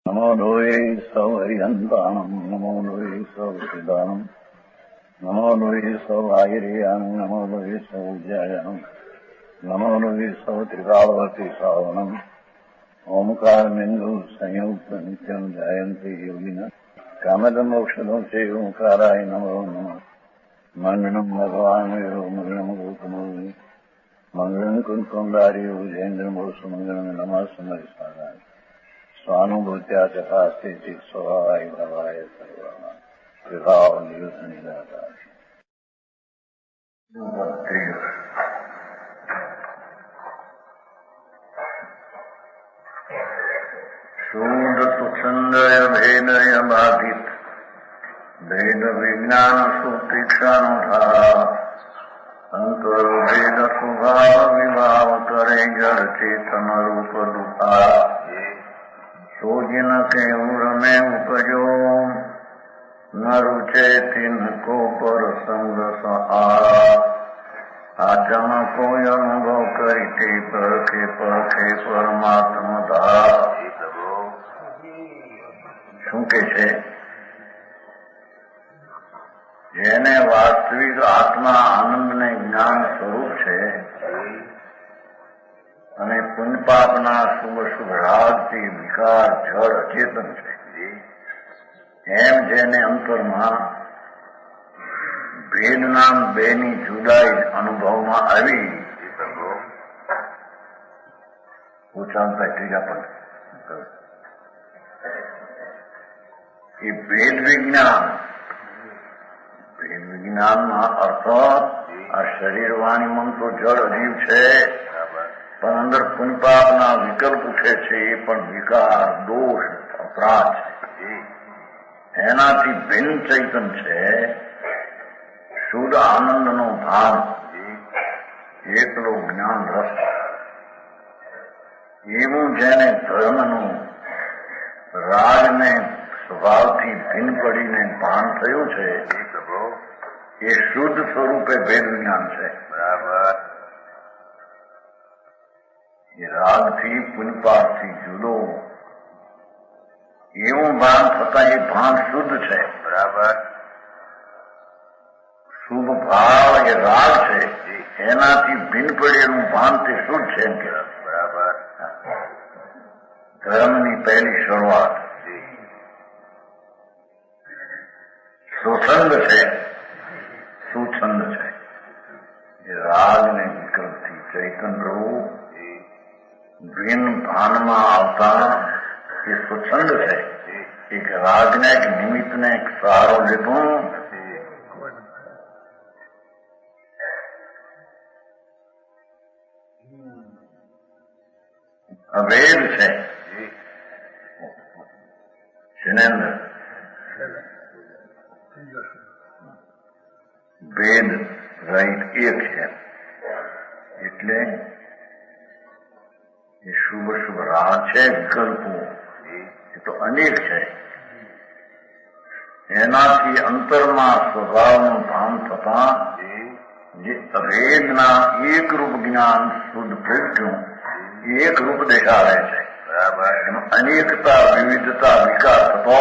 નમો લોહે સૌ હરિહંતાણમ નમો લોહે સૌ સિદ્ધાણમ નમો લોહે સૌ આયર્યામ નમો લોહે સૌ જયામ નમો લોહે સૌ ત્રિકાળવતી સાવનમ ઓમકાર બિંદુ સંયુક્ત નિત્યમ જયંતી યોગિન કામદમોક્ષદો છે ઓંકારાય નમો નમઃ મંગલમ ભગવાન મંગલમ ગોકમોહિ મંગલમ કુંકુંડાર્યો જૈન્દ્રમોષ મંગલમ નમઃ સમયસારાય સ્વાનુભૂત્યા ચકાસ્તે સ્વભાવાય ભવાય સર્વા વિભાવ નિયુત નિરાકાર શૂદ સુછંદય ભેદય બાધિત ભેદ વિજ્ઞાન સુતીક્ષાનો ધારા અંતર ભેદ સ્વભાવ વિભાવ કરે જળ ચેતન રૂપ દુખા સોજિન કેવું રમે ઉપજો ન રૂચે તિન કો પર સંગ સહારા આચમ કોઈ અનુભવ કરી તે પરખે પરમાત્મા ધારા. શું કે છે? જેને વાસ્તવિક આત્મા આનંદને જ્ઞાન સ્વરૂપ છે અને પુણ્યપાપના શુભ રાગથી વિકાર જળ અચેતન છે, એમ જેને અંતરમાં ભેદ નામ બેની જુદાઈ અનુભવમાં આવી ઓછામાં ત્રીજા પદ એ ભેદ વિજ્ઞાનના અર્થ આ શરીર વાણી મન તો જળ અજીવ છે, પણ અંદર પુણ્યપાપના વિકલ્પ ઉઠે છે, એ પણ વિકાર દોષ અપરાધ છે. એનાથી ભિન્ન ચૈતન છે, શુદ્ધ આનંદનો ભાન, એકલો જ્ઞાન રસ. એવું જેને ધર્મનું રાજને સ્વભાવથી ભિન્ન પડીને ભાન થયું છે, એ શુદ્ધ સ્વરૂપે ભેદ વિજ્ઞાન છે. બરાબર. એ રાગથી પુણ્યપાપથી જુદો એવું ભાન થતા એ ભાન શુદ્ધ છે. બરાબર. શુભ ભાવ એ રાગ છે, એનાથી ભિન્ન પડેલું ભાન તે શુદ્ધ છે એમ કે. બરાબર. ધર્મની પહેલી શરૂઆત સુછંદ છે. એ રાગ ને વિકલ્પથી ચૈતન રહવું, ભિન્ન ભાનમાં આવતા એ સુછંદ છે. એક રાગને એક નિમિત્તને એક સહારો લીધો અભેદ છે. જિનેન્દ્ર ભેદ રહિત એક છે, એટલે એ શુભ રાગ છે. વિકલ્પો એ તો અનેક છે. એનાથી અંતરમાં સ્વભાવનું ભાન થતા જે અભેદના એક રૂપ જ્ઞાન શુદ્ધ પ્રજ્ઞું એક રૂપ દેખાડે છે. બરાબર. એમાં અનેકતા વિવિધતા વિકાર થતો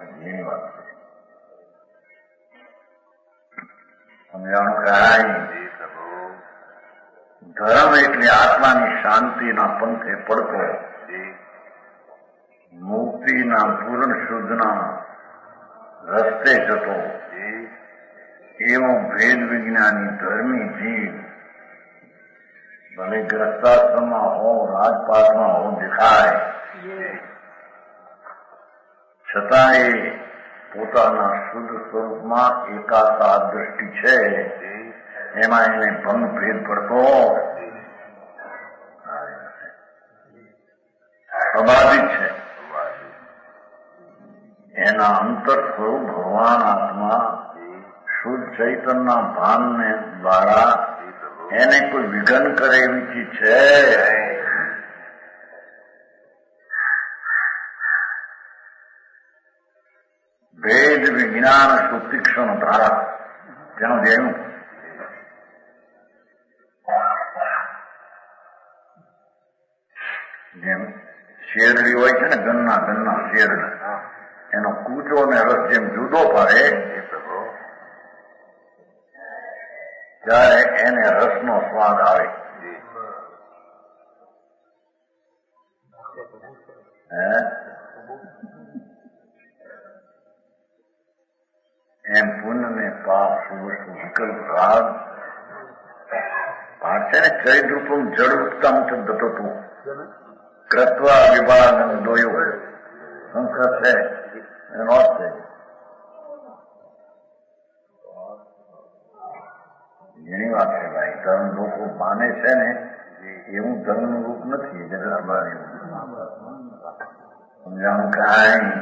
એની વાત છે. સમજાણું કરાય. ધર્મ એટલે આત્માની શાંતિના પંથે પડતો, મુક્તિના પૂર્ણ શુદ્ધના રસ્તે જતો એવો ભેદ વિજ્ઞાની ધર્મી જીવ ભલે ગ્રસ્તાશ્રમમાં હો, રાજપાટમાં હો, દેખાય, છતાં એ પોતાના શુદ્ધ સ્વરૂપમાં એકાકાર દ્રષ્ટિ છે, એમાં એને ભંગ ભેદ પડતો અબાધિત છે. એના અંતર સ્વરૂપ ભગવાન આત્મા શુદ્ધ ચૈતનના ભાનને દ્વારા એને કોઈ વિઘન કરે એવી ચીજ છે. ભેદ વિજ્ઞાન સુતીક્ષણ ધારા જેનું જેનું જેમ શેરડી હોય છે ને ગન્ના શેરડા, એનો કૂચો ને રસ જેમ જુદો પડે ત્યારે એને રસનો સ્વાદ આવે. એમ પુણ્ય ને પાપ શુભ વિકલ્પ રાગ પાઠ છે ને ચૈત રૂપમ જળ રૂપતા દતો તું કૃત્વા વિભાગ દોયો સંસ્કૃત છે એનો અર્થ છે. એની વાત છે ભાઈ, ધર્મ લોકો માને છે ને એવું ધર્મનું રૂપ નથી જગતમાં એવું સમજાણું કાંઈ.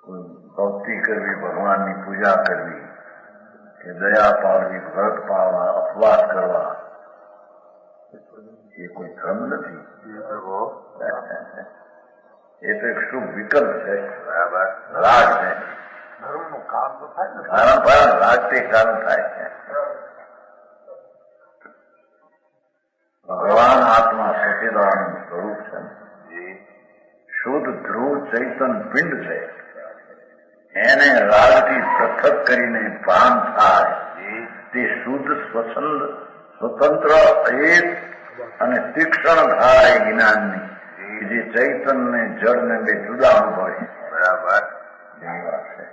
કોઈ ભક્તિ કરવી, ભગવાનની પૂજા કરવી કે દયા પાડવી, વ્રત પાળવા, અપવાસ કરવા એ કોઈ ધર્મ નથી. એ તો એક શુભ વિકલ્પ છે, રાગ છે. ધર્મનું કામ તો થાય ને, કારણ પણ રાગ તે કારણ થાય છે. ભગવાન આત્મા સચિદાનંદ સ્વરૂપ છે, શુદ્ધ ધ્રુવ ચૈતન પિંડ છે. એને રાગથી પૃથક કરીને ભાન થાય તે શુદ્ધ સ્વતંત્ર એક અને તીક્ષ્ણ થાય જ્ઞાનની, જે ચૈતન ને જળ ને બે જુદા અનુભવે. બરાબર એની વાત છે.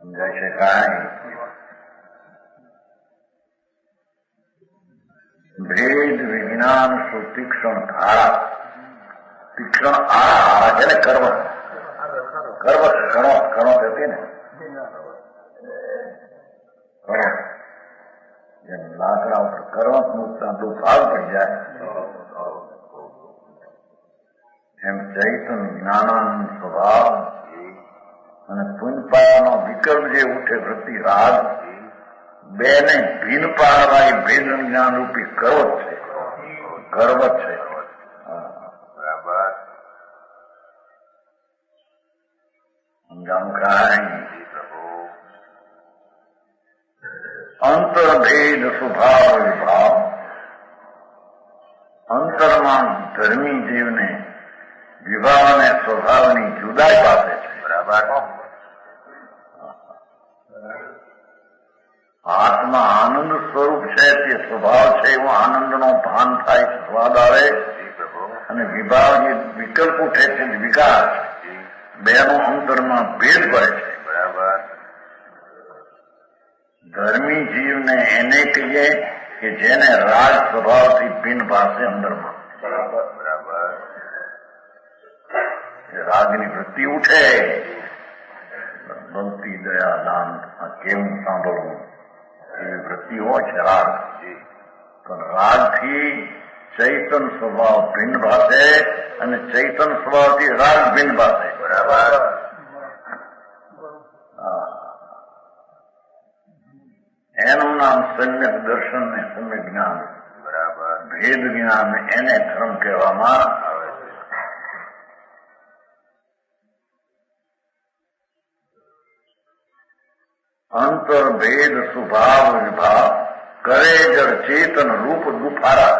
સમજાય છે કાંઈ? ભેદ વિજ્ઞાન સુતીક્ષ્ણ ધારા, તીક્ષ્ણ આ છે ને કર્મ કણો હતી ને જેમ લાકડા ઉપર કર્મ મૂકતા દો ભાગ પડી જાય એમ ચૈતન જ્ઞાનાનંદ સ્વભાવ અને પુનપાનો વિકલ્પ જે ઉઠે વૃત્તિ રાગ બેને ભીન પાડવા એ ભેદ જ્ઞાન રૂપી કર્વ છે. બરાબર સમજાણું કાંઈ? અંતરભેદ સ્વભાવ વિભાવ, અંતરમાં ધર્મી જીવને વિભાવ અને સ્વભાવની જુદાઈ પાસે છે. બરાબર. આત્મા આનંદ સ્વરૂપ છે, તે સ્વભાવ છે એવો આનંદનો ભાન થાય, સ્વાદ આવે. અને વિભાવ જે વિકલ્પ ઉઠે છે વિકાર, બેનો અંતરમાં ભેદ પડે છે. બરાબર. ધર્મી જીવને એને કહીએ કે જેને રાગ સ્વભાવથી ભિન્ન ભાષે અંદરમાં. બરાબર. રાગની વૃત્તિ ઉઠે, ભક્તિ દયા દાન કેવું સાંભળવું એવી વૃત્તિ હોય છે રાગ. પણ રાગથી ચૈતન સ્વભાવ ભિન્ન ભાષે અને ચૈતન સ્વભાવથી રાગ ભિન્ન ભાષે. બરાબર. એનું નામ સમ્યક દર્શન ને સમ્યક જ્ઞાન. બરાબર. ભેદ જ્ઞાન એને ધર્મ કહેવામાં આવે છે. અંતર ભેદ સ્વભાવ વિભાવ કરે જળ ચેતન રૂપ દુફારા.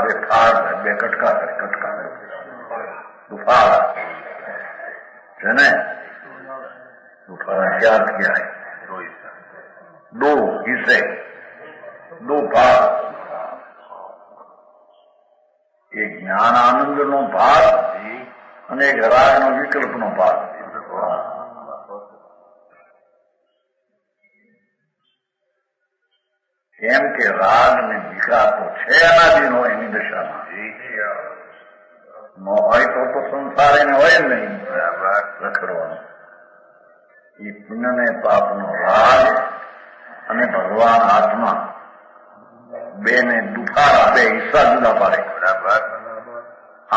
બે ફાર બે કટકા કરે, દુફારા છે ને. દુફારા ક્યાંથી આવે? दो हिस्से, दो भाग. एक જ્ઞાન આનંદ નો ભાગ અને એક રાગ નો વિકલ્પ નો ભાગ. કેમ કે રાગ ને વિકાર તો છે અનાદિનો એની દશામાં, ન હોય તો સંસાર એને હોય નહીં. રખડવાનો એ પુણ્ય ને પાપ નો રાગ અને ભગવાન આત્મા બે ને દુફારા, બે હિસ્સા જુદા પાડે. બરાબર.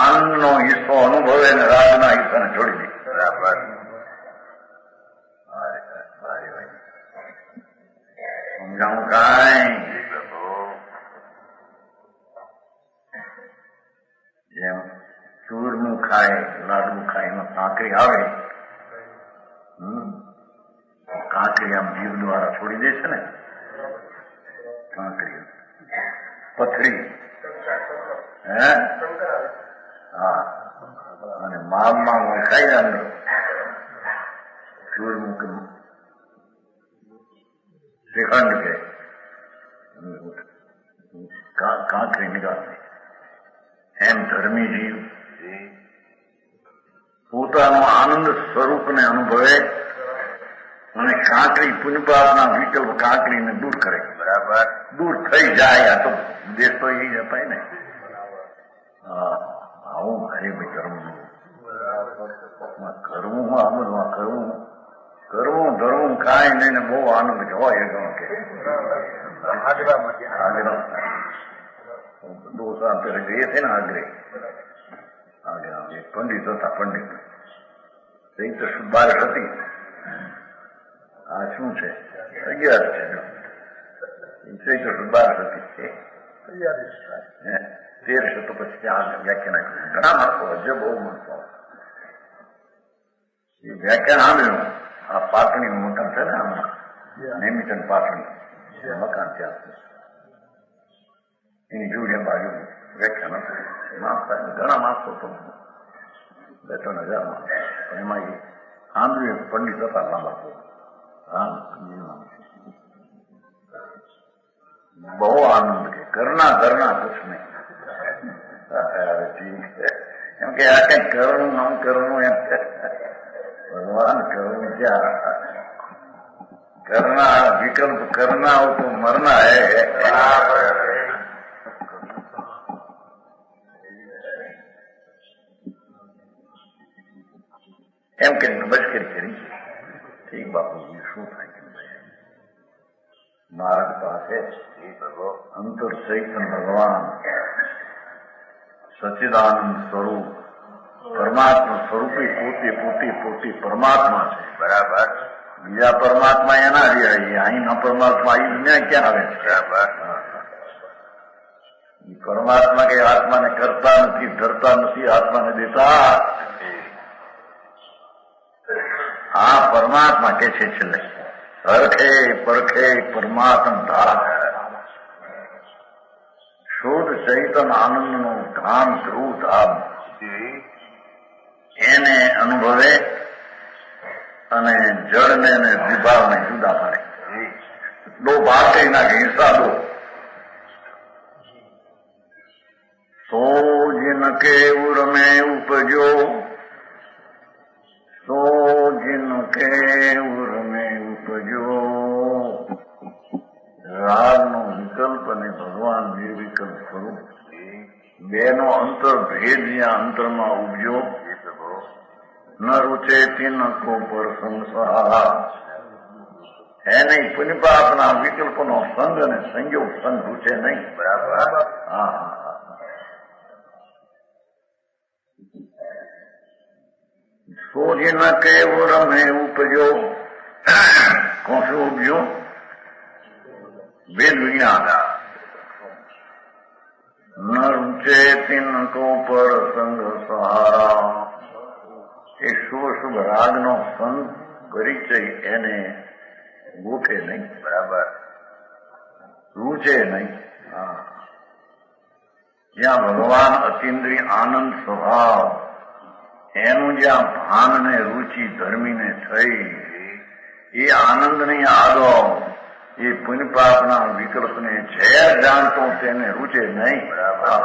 આનંદ નો હિસ્સો અનુભવે અને રાગના હિસ્સાને છોડી દે. બરાબર. સમજાવું કાંઈ? જેમ ચૂરનું ખાય, લાડુ ખાય, એમાં કાંકરી આવે, કાંકરી આમ જીભ દ્વારા છોડી દે છે ને, કાંકરી પથરી હે હા અને માપમાં ખાઈ અંદર સૂર્યમુખી શ્રીખંડ કે કાંકરી નિકાલની એમ ધર્મી જીવ પોતાનું આનંદ સ્વરૂપને અનુભવે અને કાંકરી પુનપાપના વિકલ્પ કાંકરીને દૂર કરે. બરાબર દૂર થઈ જાય. આ તો દેશ તો એ જતા ને હા આવું મારે ભાઈ કરવું કરવું આમદમાં કરવું ધરવું કાંઈ નહીં ને બહુ આનંદ હોય ગણો કે દોષા પેલા એ છે ને આગ્રે પંડિત હતા પંડિત એ તો બાર હતી. આ શું છે 11 છે ચૈત્ર 12 હતી 13 તો પછી આ વ્યાખ્યાન ઘણા માણસો હજુ બહુ માણસો એ વ્યાખ્યાન આવ્યું. આ પાટણી મકાન છે ને આમાં નેમિટન પાટણી મકાન ત્યાં એની જોડે બાજુ વ્યાખ્યાન હતું. ઘણા માણસો તો 2-3 હજાર માણસો પણ એમાં એ આંધળું પંડિત હતા લાંબા બહુ આનંદ કે કરના કુછ નહીં. એમ કે આ કઈ કરવું આમ કરવું એમ ભગવાન કરવું ક્યાં કરના વિકલ્પ કરના હો તો મરના હે. એમ કે નમસ્કાર કરી ઠીક બાપુજી શું થાય કે માર્ગ પાસે અંતર ચૈતન્ય ભગવાન સચ્ચિદાનંદ સ્વરૂપ પરમાત્મા સ્વરૂપે પોતે પરમાત્મા છે. બરાબર બીજા પરમાત્મા એના રહ્યા અહીં ન પરમાત્મા એ દુનિયા ક્યાં આવે છે. બરાબર પરમાત્મા કે આત્માને કરતા નથી ધરતા નથી આત્માને દેતા. આ પરમાત્મા કે છે છેલ્લે હરખે પરખે પરમાત્મા ધામ શુદ્ધ ચૈતન આનંદનું ધામ ધ્રુવ ધામ એને અનુભવે અને જળને ને વિભાવને જુદા પાડે. 2 ભાગ કરી નાખે હિસ્સા 2. સો જીન કે ઉર્મે ઉપજો સો જીન કે ઉર્મે ઉપજો. રાગનો વિકલ્પ અને ભગવાન નિર્વિકલ્પ સ્વરૂપ બેનો અંતર ભેદ જ્યાં અંતરમાં ઉપજો ન રૂચે તિન કો પર સંસાર એને પુનિપાપના વિકલ્પનો સંગ અને સંયોગ સંગ રૂચે નહીં. બરાબર હા સોજી ન કેવો રમે ઉપજો કોશું ઉપજો વેદ વિજ્ઞાન ન રૂચે તિન કો પર સંગ સહારા. એ શુભ રાગનો સંગ પરિચય એને ગોઠે નહીં. બરાબર રૂચે નહીં. જ્યાં ભગવાન અતિન્દ્રિય આનંદ સ્વભાવ એનું જ્યાં ભાન ને રુચિ ધર્મીને થઈ એ આનંદની આદો એ પુણ્યપાપના વિકલ્પને ઝેર જાણતો તેને રૂચે નહીં. બરાબર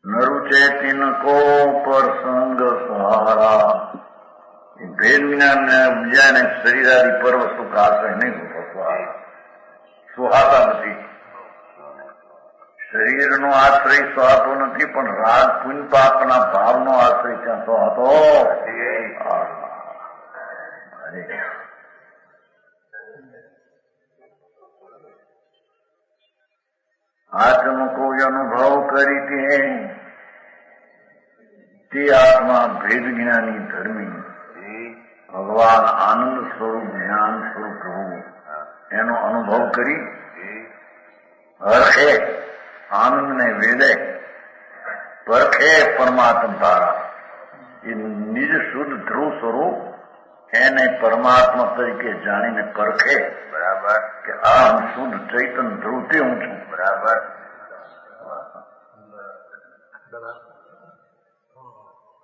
ન રૂચે તિનકો પર સંગ સહારા. ભેદ વિજ્ઞાનને બીજાને શરીરાદી પર વસ્તુ કા આશ્રય નહીં સુહાતા નથી. શરીરનો આશ્રય સુહાતો નથી પણ રાગ પુણ્ય પાપના ભાવનો આશ્રય ત્યાં સુહાતો. આત્મ કોઈ અનુભવ કરી તે આત્મા ભેદ જ્ઞાની ધર્મી ભગવાન આનંદ સ્વરૂપ જ્ઞાન સ્વરૂપ પ્રભુ એનો અનુભવ કરી હરખે આનંદને વેદે પરખે પરમાત્મા તારા એ નિજ શુદ્ધ ધ્રુવ સ્વરૂપ એને પરમાત્મા તરીકે જાણીને પરખે. બરાબર. કે આ હું શુદ્ધ ચૈતન ધ્રુવથી હું છું. બરાબર.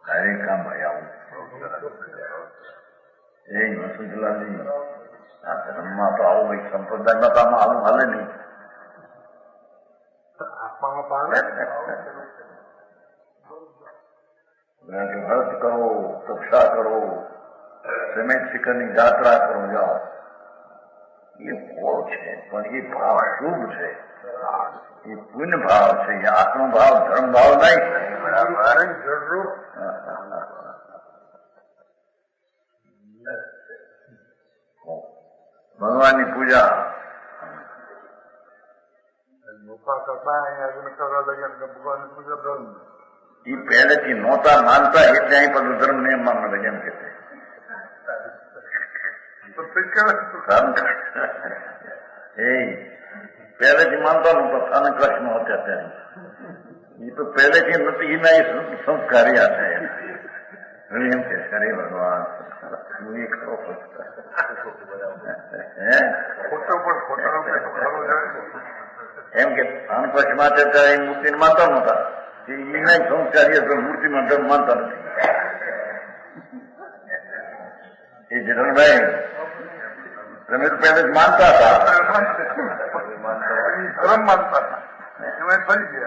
હરે કામ ભાઈ આવું એ વસુજલાલજી આ ધર્મમાં તો આવું એક સંપ્રદાયમાં તો આમાં આવું હાલે નહીં. વ્રત કરો, તપસ્યા કરો, સમેત શિખરની યાત્રા કરો, જાઓ. એ ફળ છે પણ એ ભાવ શુભ છે, એ પુણ્ય ભાવ છે, એ આત્મભાવ ધર્મ ભાવ નહીં. ભગવાનની પૂજા એ પહેલેથી નહોતા માનતા એટલે અહીં બધું ધર્મ નિયમમાં ભજન કે એ પહેલેથી માનતા નહોતા સ્થાનક કૃષ્ણ હતા ત્યારે. એ તો પહેલેથી નથી, એના એ સંસ્કાર્યા છે એમ કે હરે ભગવાન એમ કે સ્થાન કચ્છમાં ત્યારે એ મૂર્તિને માનતા નહોતા, એના સંસ્કાર્ય મૂર્તિમાં ધર્મ માનતા નથી. એ જનરલભાઈ તમે તો પહેલે જ માનતા હતા, ધર્મ માનતા હતા,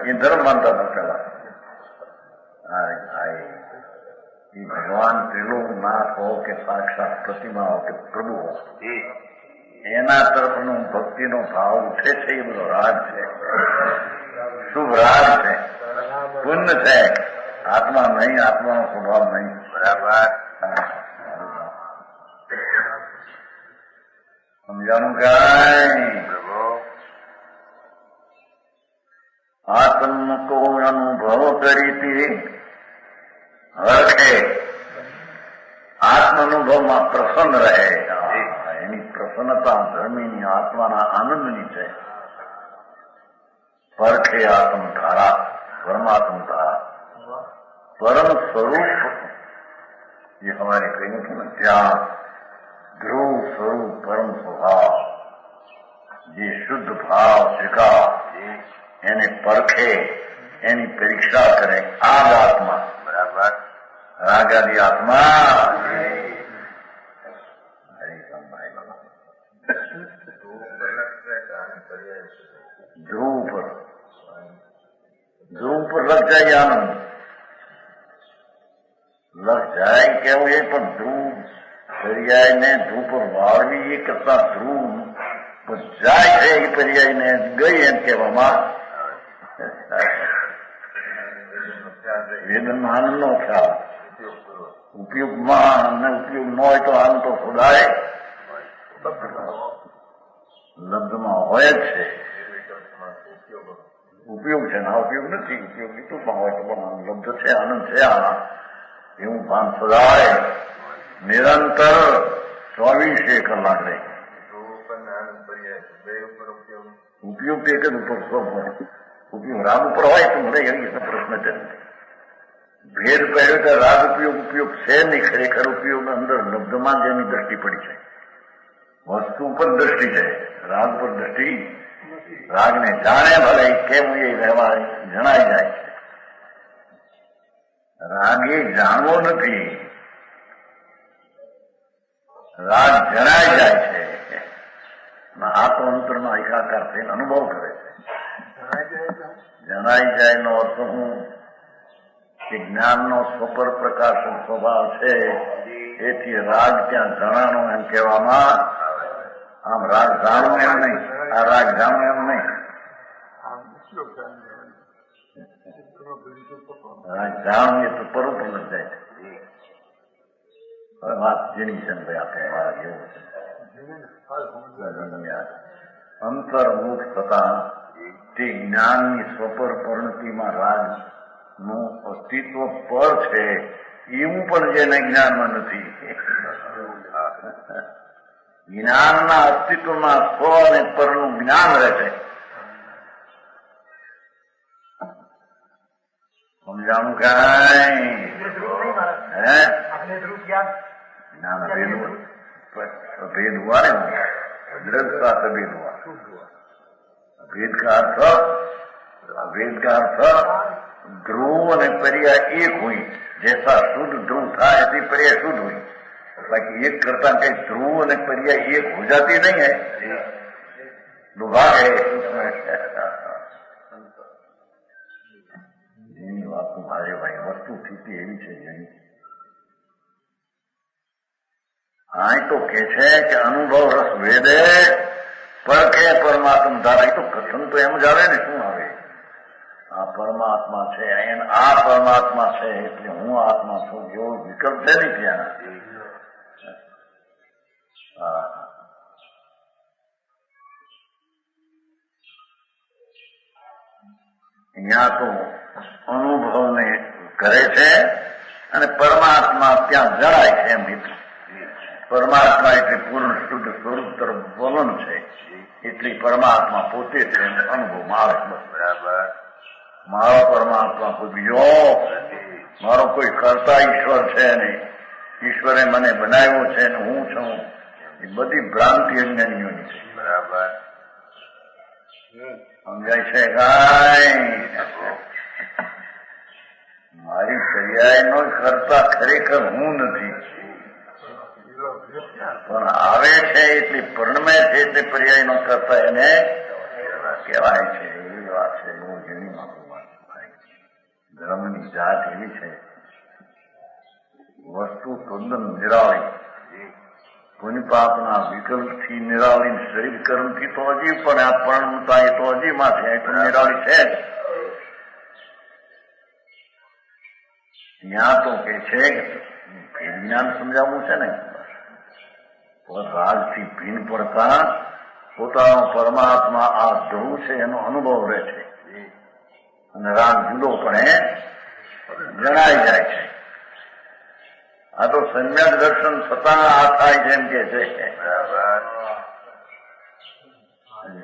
એ ધર્મ માનતા હતા પેલા. એ ભગવાન ત્રિલોક નાથ હો કે સાક્ષાત પ્રતિમા હો કે પ્રભુ હો, એના તરફનો ભક્તિનો ભાવ ઉઠે છે. એ બધો રાગ છે, શુભ રાગ છે, પુણ્ય છે. આત્મા નહીં, આત્માનો સ્વભાવ નહીં. બરાબર સમજાનું કાંઈ? આત્મ કો અનુભવ કરી હરખે આત્માનુભવમાં પ્રસન્ન રહે. એની પ્રસન્નતા ધર્મીની આત્માના આનંદની છે. પરખે આત્મ ધારા પરમાત્મ ધારા પરમ સ્વરૂપ જે હમારે કહ્યું હતું ને ત્યાં ધ્રુવ સ્વરૂપ પરમ સ્વભાવ જે શુદ્ધ ભાવ સ્વીકાર એને પરખે, એની પરીક્ષા કરે. આ જ આત્મા. બરાબર. રાગાદી આત્મા ધ્રુવ પર લગ જાય આનંદ, લગ જાય કેવું એ પણ ધ્રુવ પર્યાય ને ધ્રુવ પર વાળવી એ કરતા ધ્રુવ જાય છે એ પર્યાય ને ગઈ એમ કહેવામાં વેદનમાં આનંદ નો ખ્યાલ. ઉપયોગમાં અને ઉપયોગ ન હોય તો આનંદ તો ખોદાય, લબ્ધમાં હોય જ છે. ઉપયોગ છે ના ઉપયોગ નથી, ઉપયોગ વિદ્યુતમાં હોય તો પણ લબ્ધ છે, આનંદ છે. આ એવું ભાન સદાય નિરંતર 24 કલાક રહે. ઉપયોગ તો એક જ ઉપર સ્વભાવ, ઉપયોગ રાગ ઉપર હોય તો મને એવી પ્રશ્ન છે. ભેદ પહેર્યો તો રાગ ઉપયોગ છે નહીં. ખરેખર ઉપયોગ અંદર લબ્ધમાં જ એની દ્રષ્ટિ પડી છે. વસ્તુ ઉપર દ્રષ્ટિ છે, રાગ પર દ્રષ્ટિ. રાગને જાણે ભલે કેમ એ વ્યવહાર જણાઈ જાય છે. રાગ એ જાણવો નથી, રાગ જણાઈ જાય છે. આ તો અંતરમાં એકાકાર થઈને અનુભવ કરે છે. જણાઈ જાય નો અર્થ હું કે જ્ઞાનનો સ્વપર પ્રકાશન સ્વભાવ છે. એથી રાગ ત્યાં જણાનો એમ કહેવામાં. આમ રાગ જાણવું એમ નહીં, આ રાગ જાણવું એમ નહીં. રાગ જાણવું એ તો પરોપર જ જાય છે. હવે વાત જેની છે ભાઈ આપણે મારા જેવું છે. અંતર્મુખ થતા તે જ્ઞાનની સ્વપર પરિણતિમાં રાગ નું અસ્તિત્વ પર છે એવું પણ જેને જ્ઞાનમાં નથી. જ્ઞાનના અસ્તિત્વમાં સ્વ અને પરનું જ્ઞાન રહે છે. સમજાણું કાંઈ હે ના ના भेद हुआ ने दृढ़ का भेद हुआ भेद का अर्थ ध्रुव ने पर्याय एक हुई जैसा शुद्ध ध्रुव था ऐसी पर्याय शुद्ध हुई बाकी एक करता कहीं ध्रुव ने पर्याय एक हो जाती नहीं है दुभाग है उसमें बात तुम्हारे भाई वस्तु स्थिति एवी है જેની આ તો કે છે કે અનુભવ રસ વેદે પરખે પરમાત્મા ધારા. તો કથન તો એમ જ આવે ને, શું આવે? આ પરમાત્મા છે, આ પરમાત્મા છે એટલે હું આત્મા છું એવો વિકલ્પ છે ને ત્યાં. અહીંયા તો અનુભવને કરે છે અને પરમાત્મા ત્યાં જણાય છે એમ. પરમાત્મા એટલે પૂર્ણ શુદ્ધ સ્વરૂપ તરફ વલણ છે એટલી પરમાત્મા પોતે છે અનુભવમાં આવે. બસ બરાબર. મારો પરમાત્મા કોઈ બીજો, મારો કોઈ કરતા ઈશ્વર છે નહીં, ઈશ્વરે મને બનાવ્યો છે ને હું છું, એ બધી ભ્રાંતિ અજ્ઞાનીઓની છે. બરાબર સમજાય છે કાંઈ? મારી પર્યાયનો કરતા ખરેખર હું નથી, પણ આવે છે એટલે પરણમે છે એટલે પર્યાય નો કરતા એને કહેવાય છે. એવી વાત છે. બહુ ઘણી ધર્મની જાત એવી છે, વસ્તુ તદ્દન નિરાળી, પુનિપાપના વિકલ્પથી નિરાળી, શરીર કર્મથી તો હજી પણ આ પરણતા એ તો હજી માં છે, તો નિરાળી છે. ત્યાં તો કે છે કે જ્ઞાન સમજાવવું છે ને, રાજથી ભીન પડતા પોતાનો પરમાત્મા આ ધ્રુવ છે એનો અનુભવ રહે છે અને રાગ જુદો પણ જણાઈ જાય છે. આ તો સમ્યક દર્શન થતા આ થાય છે એમ કે છે.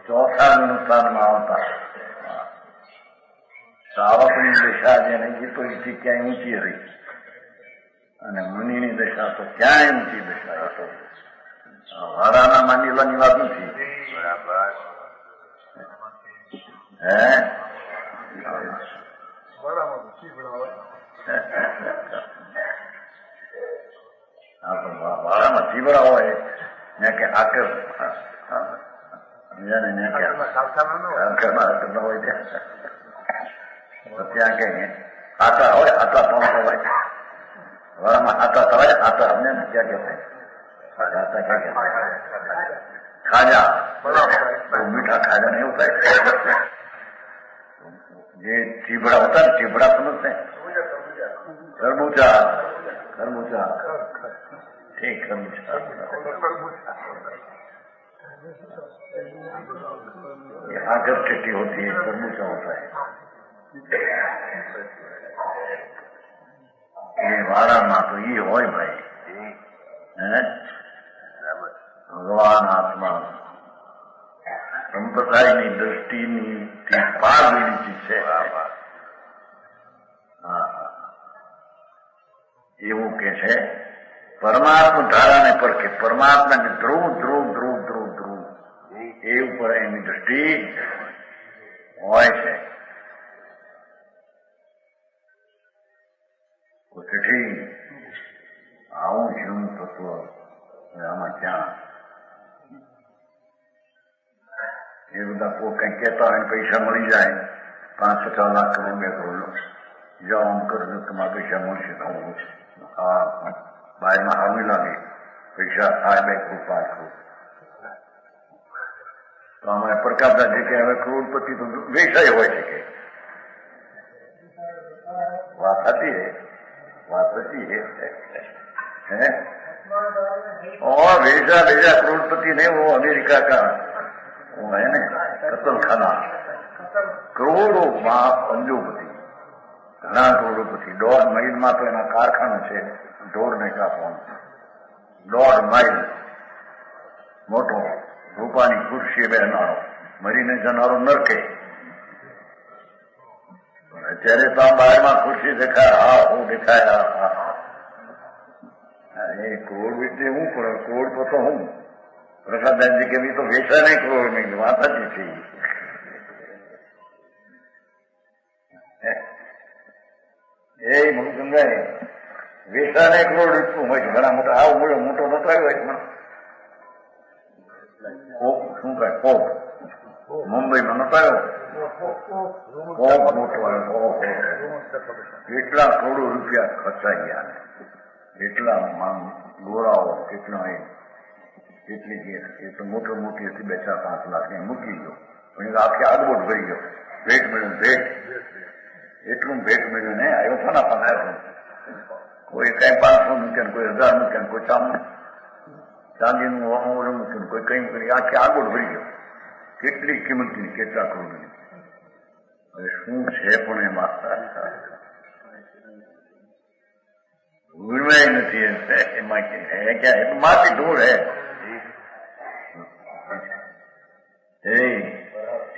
ચોથા ગુણસ્થાનમાં આવતા સાવકની દશા જેને એ તો એથી ક્યાંય ઊંચી રહી અને મુનિની દશા તો ક્યાંય ઊંચી દશા. એ તો વારાના માંડીલાની વાત નથી. બરાબર હે વારામાં ચીબડા હોય ને કે આકર હોય ત્યાં કે આટા હોય, આટા પણ હોય વારામાં, આટા થવાય આટા અમને ને ક્યાં કહેવાય ખાજા. મીઠા ખાજા ને એવું થાય. જે ચીબડા હોતા ને, ચીબડા સમજते खरबूजा, खरबूजा ठीक, खरबूजा ये आकर चट्टी होती है, खरबूजा होता है. ये वाराમાં તો એ હોય ભાઈ. ભગવાન આત્મા સંપ્રદાયની દ્રષ્ટિની પાર બીજી છે. એવું કે છે પરમાત્મા ધારાને પરખે, પરમાત્માને ધ્રુવ ધ્રુવ ધ્રુવ ધ્રુવ ધ્રુવ એ ઉપર એની દ્રષ્ટિ હોય છે. તેથી આવું જીવન તત્વ આમાં ક્યાં એ બધા કોઈ કઈ કહેતા હોય પૈસા મળી જાય, 5-6 લાખ કરોડ 2 કરોડ જાઓ આમ કરજો તમારે પૈસા મળશે. આવું છે. આ બહારમાં હાવી લાગે પૈસા થાય 2 કરોડ 5 કરોડ. તો અમે પ્રકાશદાસજી કે હવે કરોડપતિ તો વ્યવસાય હોય છે કે વાત હતી है, बात होती है और भेजा भेजा करोड़पति नहीं, वो अमेरिका का वो है ना कत्ल खाना, करोड़ों बाप अंजोपति, घना करोड़पति. 1.5 માઇલમાં તો એના કારખાનું છે ઢોરને કાપવાનું. 1.5 માઇલ મોટો રૂપાની ખુરશી બેહનારો, મરીને જનારો નરકે. અત્યારે તો આ બહારમાં ખુરશી દેખાય, હા હું દેખાય, એ કરોડ એટલે હું કરોડ તો હું પ્રસાદજી કે તો વેચા નહીં કરોડ નહીં વાતાજી છે. એ મને સમજાય વેચા નહીં કરોડ એટલું હોય છે. ઘણા મોટા આવું મળ્યો મોટો નતો આવ્યો પણ કોપ શું કહે કોપ મુંબઈમાં નતો આવ્યો કોપ મોટો આવ્યો. કેટલા કરોડો રૂપિયા ખર્ચાઈ ગયા, કેટલા ગોરાઓ કેટલા એટલી એ તો મોટો મોટી હતી 2-4-5 લાખ મૂકી ગયો પણ આખી આગબોટ ભરી ગયો. ભેટ મળ્યું ભેટ એટલું ભેટ મળ્યું ને આવ્યો છે ને 500 કોઈ કઈ 500 મૂક્યા કોઈ 1000 મૂક્યા કોઈ ચાંદીનું ઓરું મૂક્યું કોઈ કઈ મૂક્યું આખી આગબોટ ભરી ગયો. કેટલી કિંમતની કેટલા કરોડની. હવે શું છે પણ એમાં ભૂલવાય નથી એમાં ક્યાં માટી ધૂળ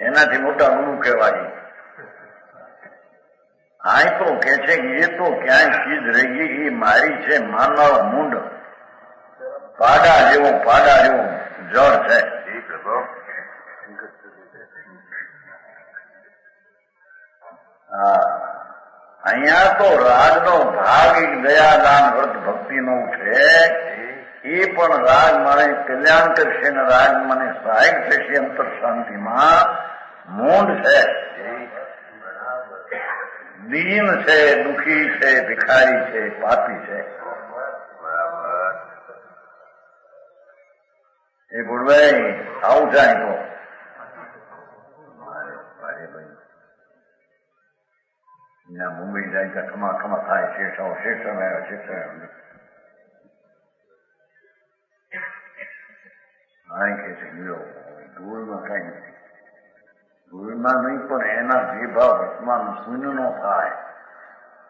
એનાથી મોટા ગુરુ કહેવાય. આ તો કે છે કે એ તો ક્યાંય ચીજ રહી ગઈ, એ મારી છે માનવ મૂંડ પાડા જેવો જળ છે. હા અહીંયા તો રાજનો ભાગ દયાદાન વ્રત ભક્તિનો છે. એ પણ રાજ મને કલ્યાણ કરશે ને રાજ મને સહાયક થશે અંતર શાંતિમાં. મૂંડ છે, દીન છે, દુઃખી છે, ભિખારી છે, પાપી છે. એ ગુડભાઈ આવું જાય તો મુંબઈ જાય ત્યાં ખમા થાય શેષ કે છે ધૂળમાં કઈ નથી. ધૂળમાં નહીં પણ એના વિભાવ વર્તમાન શૂન્યનો થાય.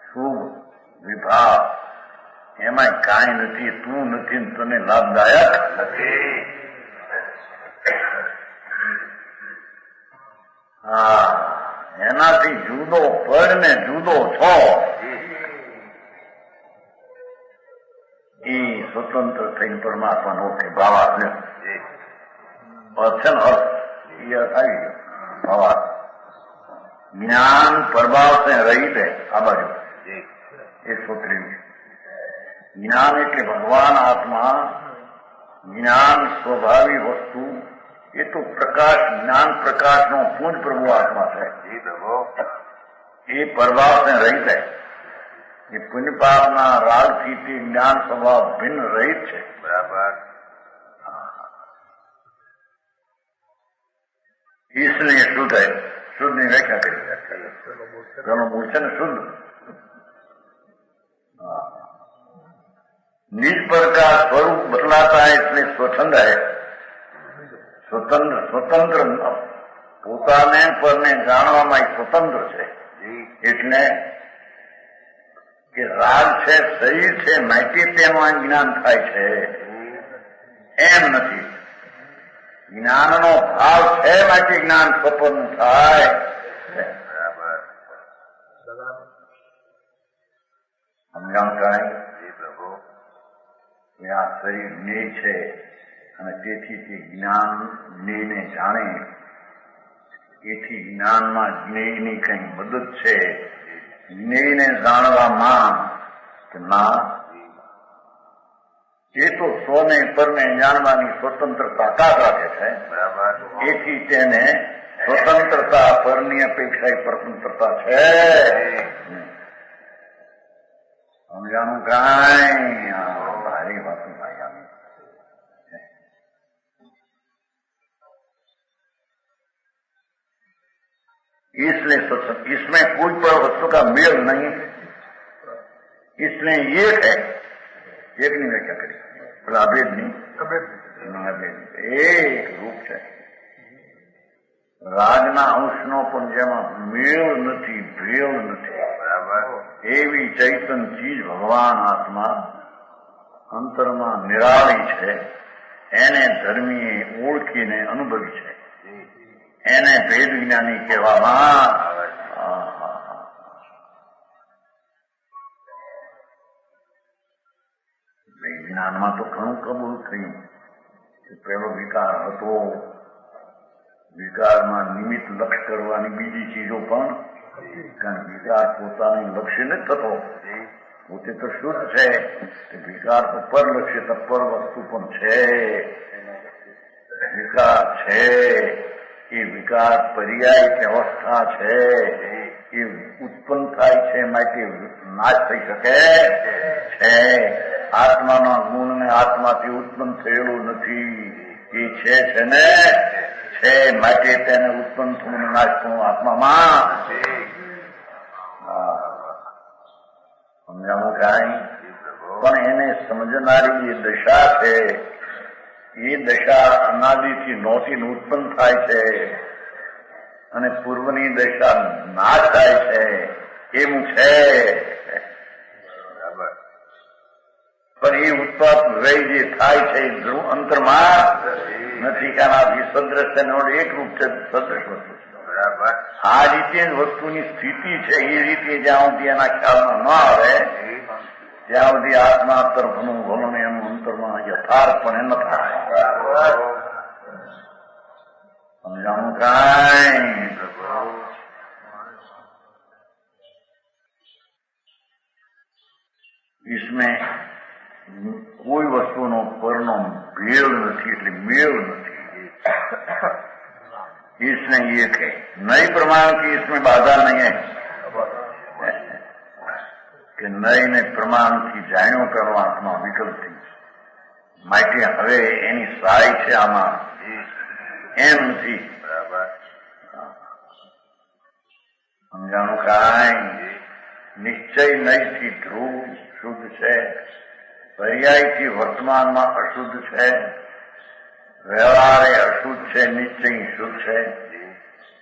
શુભ વિભાવ એમાં કાંઈ નથી. તું નથી તને લાભદાયક નથી. હા એનાથી જુદો પડ ને જુદો છો. એ સ્વતંત્ર થઈને પરમાત્માનો ભાવાર્થ છે ને અર્થ આવી ગયો. ભાવાર્થ જ્ઞાન પ્રભાવ से रहित है. આ બાજુ 123 જ્ઞાન એટલે ભગવાન આત્મા. જ્ઞાન સ્વભાવી વસ્તુ એ તો પ્રકાશ જ્ઞાન પ્રકાશનો પૂજ પ્રભુ આત્મા છે. એ પ્રભાવ से रहित है. ये पुण्य पापना रागથી તે જ્ઞાન સ્વભાવ ભિન્ન રહિત છે. બરાબર. इसलिए शुद्ध है. शुद्ध ની વ્યાખ્યા કરી તેનો મૂળ છે ને શુદ્ધ. निज पर का स्वरूप बदलाता है इसलिए स्वच्छंद है. स्वतंत्र પોતાને પરને જાણવામાં સ્વતંત્ર છે. એટલે કે રાગ છે, શરીર છે, માહિતી તેમાં જ્ઞાન થાય છે એમ નથી. જ્ઞાનનો ભાવ છે માટે જ્ઞાન સ્વપન થાય. સમજાણ કાંઈ આ શરીર જ્ઞેય છે અને તેથી તે જ્ઞાન જ્ઞેયને જાણે. એથી જ્ઞાનમાં જ્ઞેયની કઈ મદદ છે. જ્ઞેયને જાણવામાં કે ના એ તો સ્વને પરને જાણવાની સ્વતંત્ર તાકાત રાખે છે. એથી તેને સ્વતંત્રતા પરની અપેક્ષા સ્વતંત્રતા છે. સમજાનું કાંઈ ભારી વાત ભાઈ આવી. इसलिए इसमें कोई पर वस्तु का मेल नहीं. इसलिए एक है. एक नहीं व्याख्या करी પેલા અભેદ નહીં. એક રૂપ છે. રાજના અંશનો પણ જેમાં મેળ નથી, ભેળ નથી. એવી ચૈતન ચીજ ભગવાન આત્મા અંતરમાં નિરાળી છે. એને ધર્મીએ ઓળખીને અનુભવી છે. એને ભેદ જ્ઞાની કહેવામાં. જ્ઞાનમાં તો ઘણું કબૂલ થયું કે પેલો વિકાર હતો, વિકારમાં નિમિત્ત લક્ષ કરવાની બીજી ચીજો પણ, કારણ વિકાર પોતાની લક્ષ્ય નથી થતો, પોતે તો શુદ્ધ છે, વિકાર તો પરલક્ષ્ય તત્પર વસ્તુ પણ છે. વિકાર છે એ વિકાર પર્યાય કે અવસ્થા છે, એ ઉત્પન્ન થાય છે માટે નાશ થઈ શકે છે. આત્માના ગુણને આત્માથી ઉત્પન્ન થયેલું નથી, એ છે ને છે માટે તેને ઉત્પન્ન થવું નાશ થવું આત્મામાં સમજાવું કાંઈ. પણ એને સમજનારી એ દશા છે, એ દશા અનાદિથી નોથી ઉત્પન્ન થાય છે અને પૂર્વની દશા નાશ થાય છે એવું છે. પણ એ ઉત્પાદ વ્યય જે થાય છે એ ધ્રુવ અંતરમાં નથી, કારણ આ વિસદ્રશ એક રૂપ છે, સદ્રશ વસ્તુ. આ રીતે વસ્તુની સ્થિતિ છે, એ રીતે જ્યાં સુધી એના ખ્યાલમાં ન આવે ત્યાં સુધી આત્મા તરફનું વલણ એનું અંતરમાં યથાર્થપણે ન થાય. સમજાણું કાંઈ? इसमें कोई वस्तुનો પરનો ભેળ નથી, એટલે મેળ નથી. इसमें एक है, नई प्रमाण की इसमें बाधा नहीं है કે નઈને પ્રમાણથી જાણ્યો પરમાત્મા વિકલ્પથી માટે હવે એની સહાય છે આમાં, એમ નથી. સમજાણું કાંઈ? નિશ્ચય નહીંથી ધ્રુવ શુદ્ધ છે, પર્યાયથી વર્તમાનમાં અશુદ્ધ છે, વ્યવહારે અશુદ્ધ છે, નિશ્ચય શુદ્ધ છે.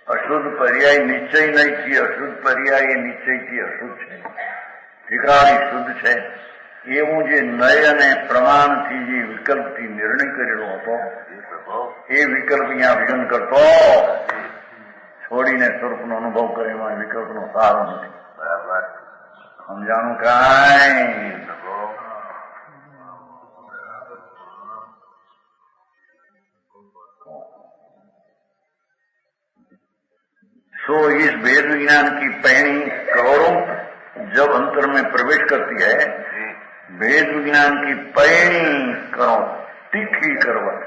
અશુદ્ધ પર્યાય નિશ્ચય નહીંથી અશુદ્ધ પર્યાય નિશ્ચયથી અશુદ્ધ છે, ઠીકાણી શુદ્ધ છે. એવું જે નય અને પ્રમાણથી જે વિકલ્પથી નિર્ણય કરેલો હતો એ વિકલ્પ અહીંયા વિઘન કરતો છોડીને સ્વરૂપનો અનુભવ કરે, એમાં વિકલ્પનો સારો નથી. સમજાણું કાંઈ? सो इस वेद विज्ञान की पैणी करोड़ों जब अंतर में प्रवेश करती है, वेद विज्ञान की पैणी करो तीखी करवट,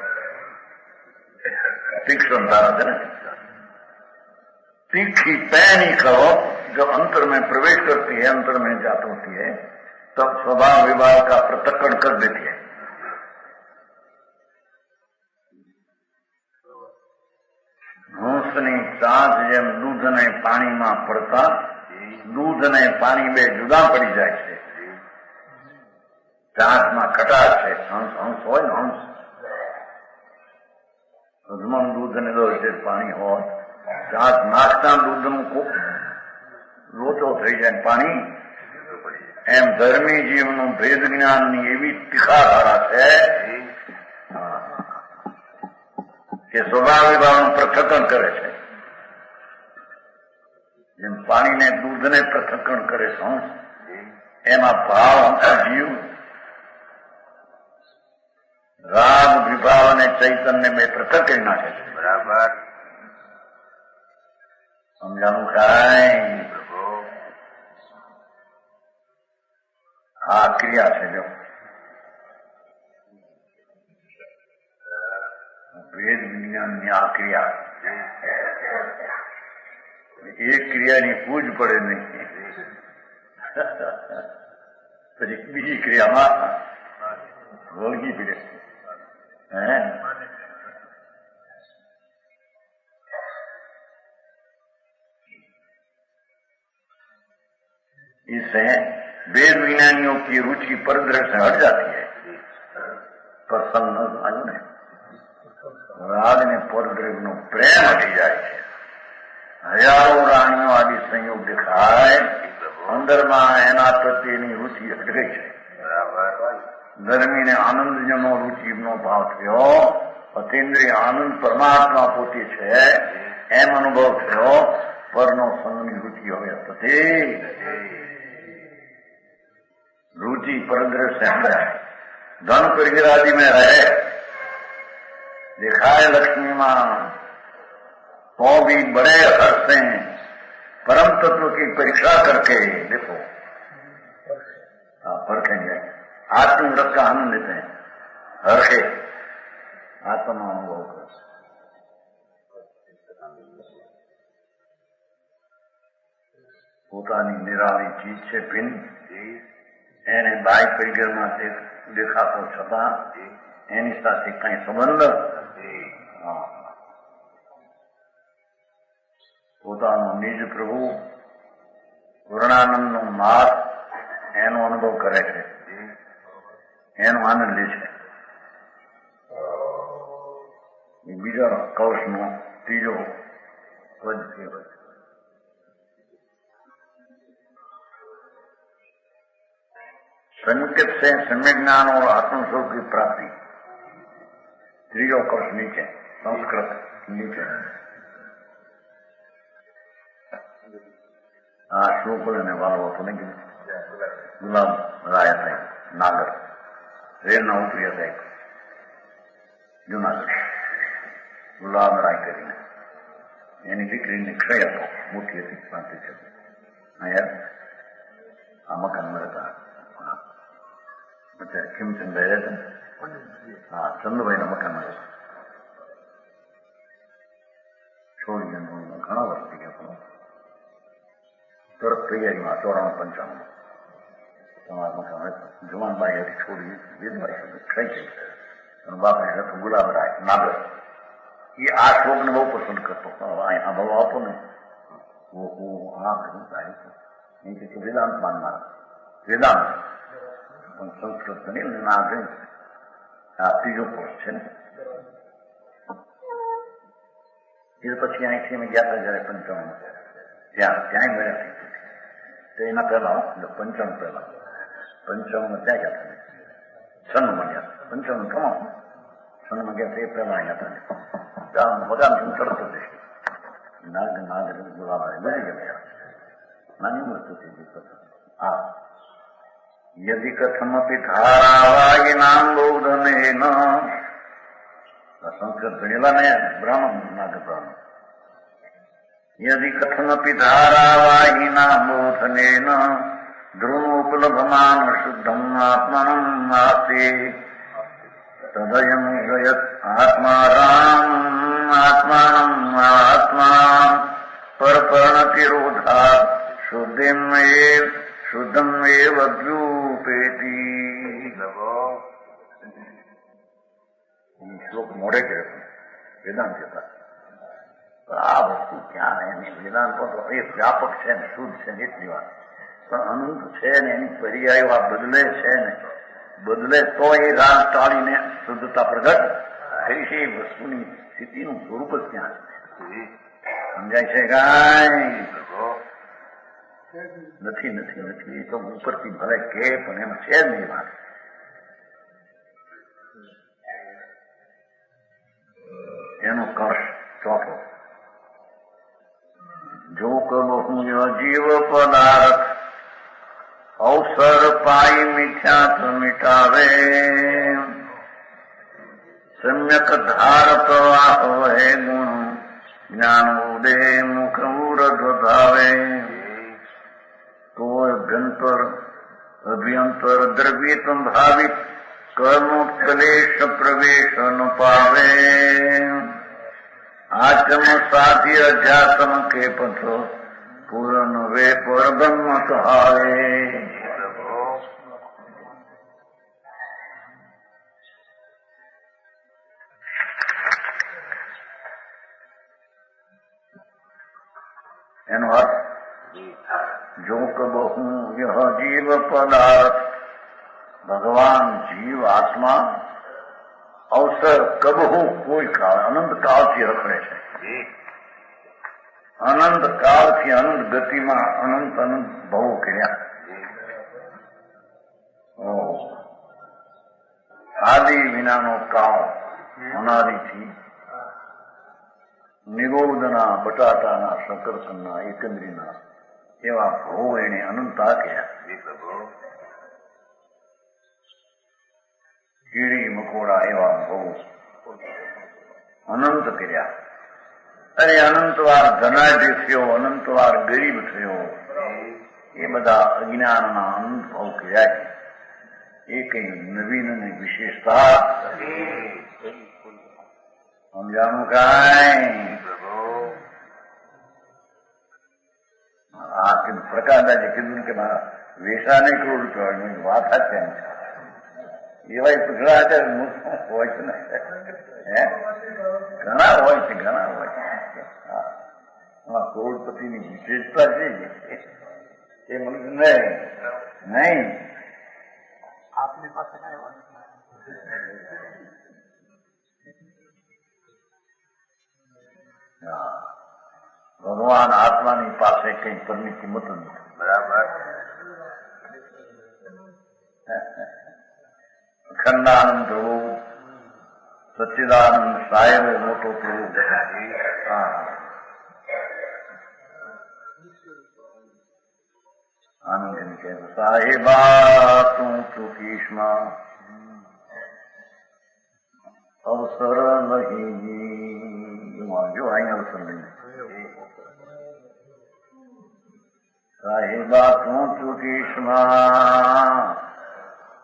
तीक्ष्णता है ना, तीखी पैणी करो जब अंतर में प्रवेश करती है, अंतर में जात होती है, तब स्वभाव विभाग का पृथक्करण कर देती है. હંસની ચાંચ જેમ દૂધ ને પાણીમાં પડતા દૂધ ને પાણી બે જુદા પડી જાય છે. ચાંચમાં ખટાશ છે, હંસ હોય ને, હંસ દૂધમાં દૂધ ને દોષે પાણી હોય, ચાંચ નાખતા દૂધનું લોચો થઈ જાય પાણી, એમ ધર્મી જીવનું ભેદ જ્ઞાનની એવી તીખા ધારા છે કે સ્વભાવ વિભાવનું પૃથક્કરણ કરે છે. જેમ પાણીને દૂધને પૃથક્કરણ કરે છે હંસ, એમાં ભાવ જીવ રાગ વિભાવ અને ચૈતન્ય બે પૃથક કરી નાખે છે. બરાબર સમજાણું કાંઈ? આ ક્રિયા છે. જો વેદ વિજ્ઞાનની આ ક્રિયા, એક ક્રિયાની પૂજ પડે નહીં, પછી બીજી ક્રિયામાં વળગી પડે. इससे वेद विज्ञानियों की रुचि परद्रव्य से हट जाती है. प्रसन्न आयु ने राग ने परद्रव्य નો પ્રેમ હટી જાય છે. હજારો રાણીઓ આદિ સંયોગ દેખાય, અંદરમાં એના પ્રત્યેની રુચિ હટગઈ છે. ધર્મીને આનંદજનો રુચિનો ભાવ થયો, અતિન્દ્રિય આનંદ પરમાત્મા પોતે છે એમ અનુભવ થયો, પરનો સંગની રુચિ હવે હતી. રુચિ પરદ્રવ્ય હટાય, धन परिगिरादि में रहे, दिखाए लक्ष्मी मां, तो भी बड़े हर्ष से परम तत्व की परीक्षा करके देखो, परखेंगे, आत्मव्रत का आनंद लेते हैं, हर्षे आत्मा अनुभव कर પોતાની નિરાળી ચીજ છે ભિન્ન, એને બાહ્ય પરિક્રમા દેખાતો છતાં એની સાથે કઈ સંબંધ, પોતાનો નિજ પ્રભુ પૂર્ણાનંદનો માર્ગ એનો અનુભવ કરે છે, એનો આનંદ લે છે. બીજા કૌશનો ત્રીજો પદ કહેવાય. संकेत से सम्यक ज्ञान और आत्मस्वरूप की प्राप्ति, त्रियो कोश नीचे, संस्कृत नीचे. श्लोक लेने वालों तो नहीं, गुलाब राय था नागर, रेल न उतरिया था एक जूनागढ़, गुलाब राय કરીને એની દીકરીને ક્ષય હતો, મોટી હતી 35. અહીંયા આ મકાનમાં રહેતા. ખીમચંદભાઈ રહેતા, હા, ચંદુભાઈના મકાનમાં રહેતા. છોડી ઘણા વર્ષ થઈ ગયા. તરત તૈયારીમાં 94-95 તમારા મકાન રહેતા. જવાનબાઈ હતી, છોડી વિધવાઈ ક્ષય થઈ. બાપને રહેતો ગુલાબરાય નાગર. એ આ શ્લોકને બહુ પસંદ કરતો. આ બહુ આપો ને, આ વેદાંત માનનાર, વેદાંત પણ સંસ્કૃત નહીં, નાગર. આ ત્રીજો કોર્સ છે ને. એ પછી અહીંથી અમે ગયા હતા જયારે પંચાવન, ત્યાં મળ્યા. તો એના પહેલા 55 પહેલા, 55 ત્યાં ગયા હતા. 96 ગયા, 55 તમામ 96 ગયા. એ પહેલા અહીંયા હતા. મકાન ચડતો જશે. નાગ બોલાવા બની ગયા. નાની વસ્તુ થઈ. હા, યદિ કથમપી ધારાવાયિનામ બૌદ્ધનેન, સંસ્કૃત ભણેલા ને બ્રાહ્મણ, નાગ બ્રાહ્મણ. યદિ કથમપી ધારાવાયિનામ બૌદ્ધનેન ધ્રુવોપલભમાન શુદ્ધમ આત્માનમ આસ્તે તદયમ ગયત આત્મા રામ આત્માનમ આત્મા પરપર્ણતિરોધા શુદ્ધમ એવ દ્યુપેતી. શ્લોક મોડે કે વેદાંત હતા. આ વસ્તુ ક્યાં એની વેદાંત તો એ વ્યાપક છે ને શુદ્ધ છે ને એટલી વાત, પણ અનંત છે ને એની પર્યાયો આ બદલે છે ને, બદલે તો એ રાગ ટાળીને શુદ્ધતા પ્રગટ કરી છે. એ વસ્તુની સ્થિતિનું સ્વરૂપ જ ક્યાં છે, સમજાય છે? કાંઈ નથી નથી નથી. એ તો ઉપરથી ભલે કે પણ એમાં છે જ નહીં વાત. એનો કર્ષ ચોથો, જો કહું જીવ પદાર્થ અવસર પાઈ મિથ્યાત્વ મિટાવે, સમ્યક ધાર પ્રવાહ હે ગુણ જ્ઞાન ઉદે મુખ ઉરધ ભાવે, તો અભ્યંતર દ્રવ્યિત ભાવિત કર્મ ક્લેશ પ્રવેશ ન પાવે, આચમ સાધ્ય અધ્યાત્મ કે પથ પૂર્ણ વે પરબ્રહ્મ કહાવે. એનો અર્થ, જો કબહુ યહ જીવ પદાર્થ, ભગવાન જીવ આત્મા અવસર કબહુ કોઈ કાળ, અનંત કાળથી રખડે છે. અનંત કાળથી અનંત ગતિમાં અનંત ભવો કર્યા. આદિ વિનાનો કાળ, અનાદિથી નિરોધના, બટાટાના, શકરકંદના, એકંદરીના એવા ભવો એને અનંત આક્યા. કીડી મકોડા એવા બહુ અનંત કર્યા. અરે અનંતવાર ધનાઢ્ય થયો, અનંતવાર ગરીબ થયો, એ બધા અજ્ઞાનના અનુભવ કર્યા છે. એ કઈ નવીન અને વિશેષતા સમજાણું કાંઈ? આ પ્રકાશદાસજી કીધું કે મારા વેસા નહીં કરોડ રૂપિયા વાત છે એવા ટુકડા છે હોય છે ને, ઘણા હોય છે, ઘણા હોય છે. કરોડપતિની વિશેષતા છે એ મને નહીં આપની પાસે ભગવાન આત્માની પાસે કઈ પરની કિંમત નથી. બરાબર. અખંડાનંદ પ્રભુ, સચ્ચિદાનંદ સાહેબ મોટો પ્રભુ. આનંદ કહે સાહેબા તું ચૂકીશમાં અવસર નહીં. જો અહીં અવસર નહીં. સાહેબા તું ચૂકીશમાં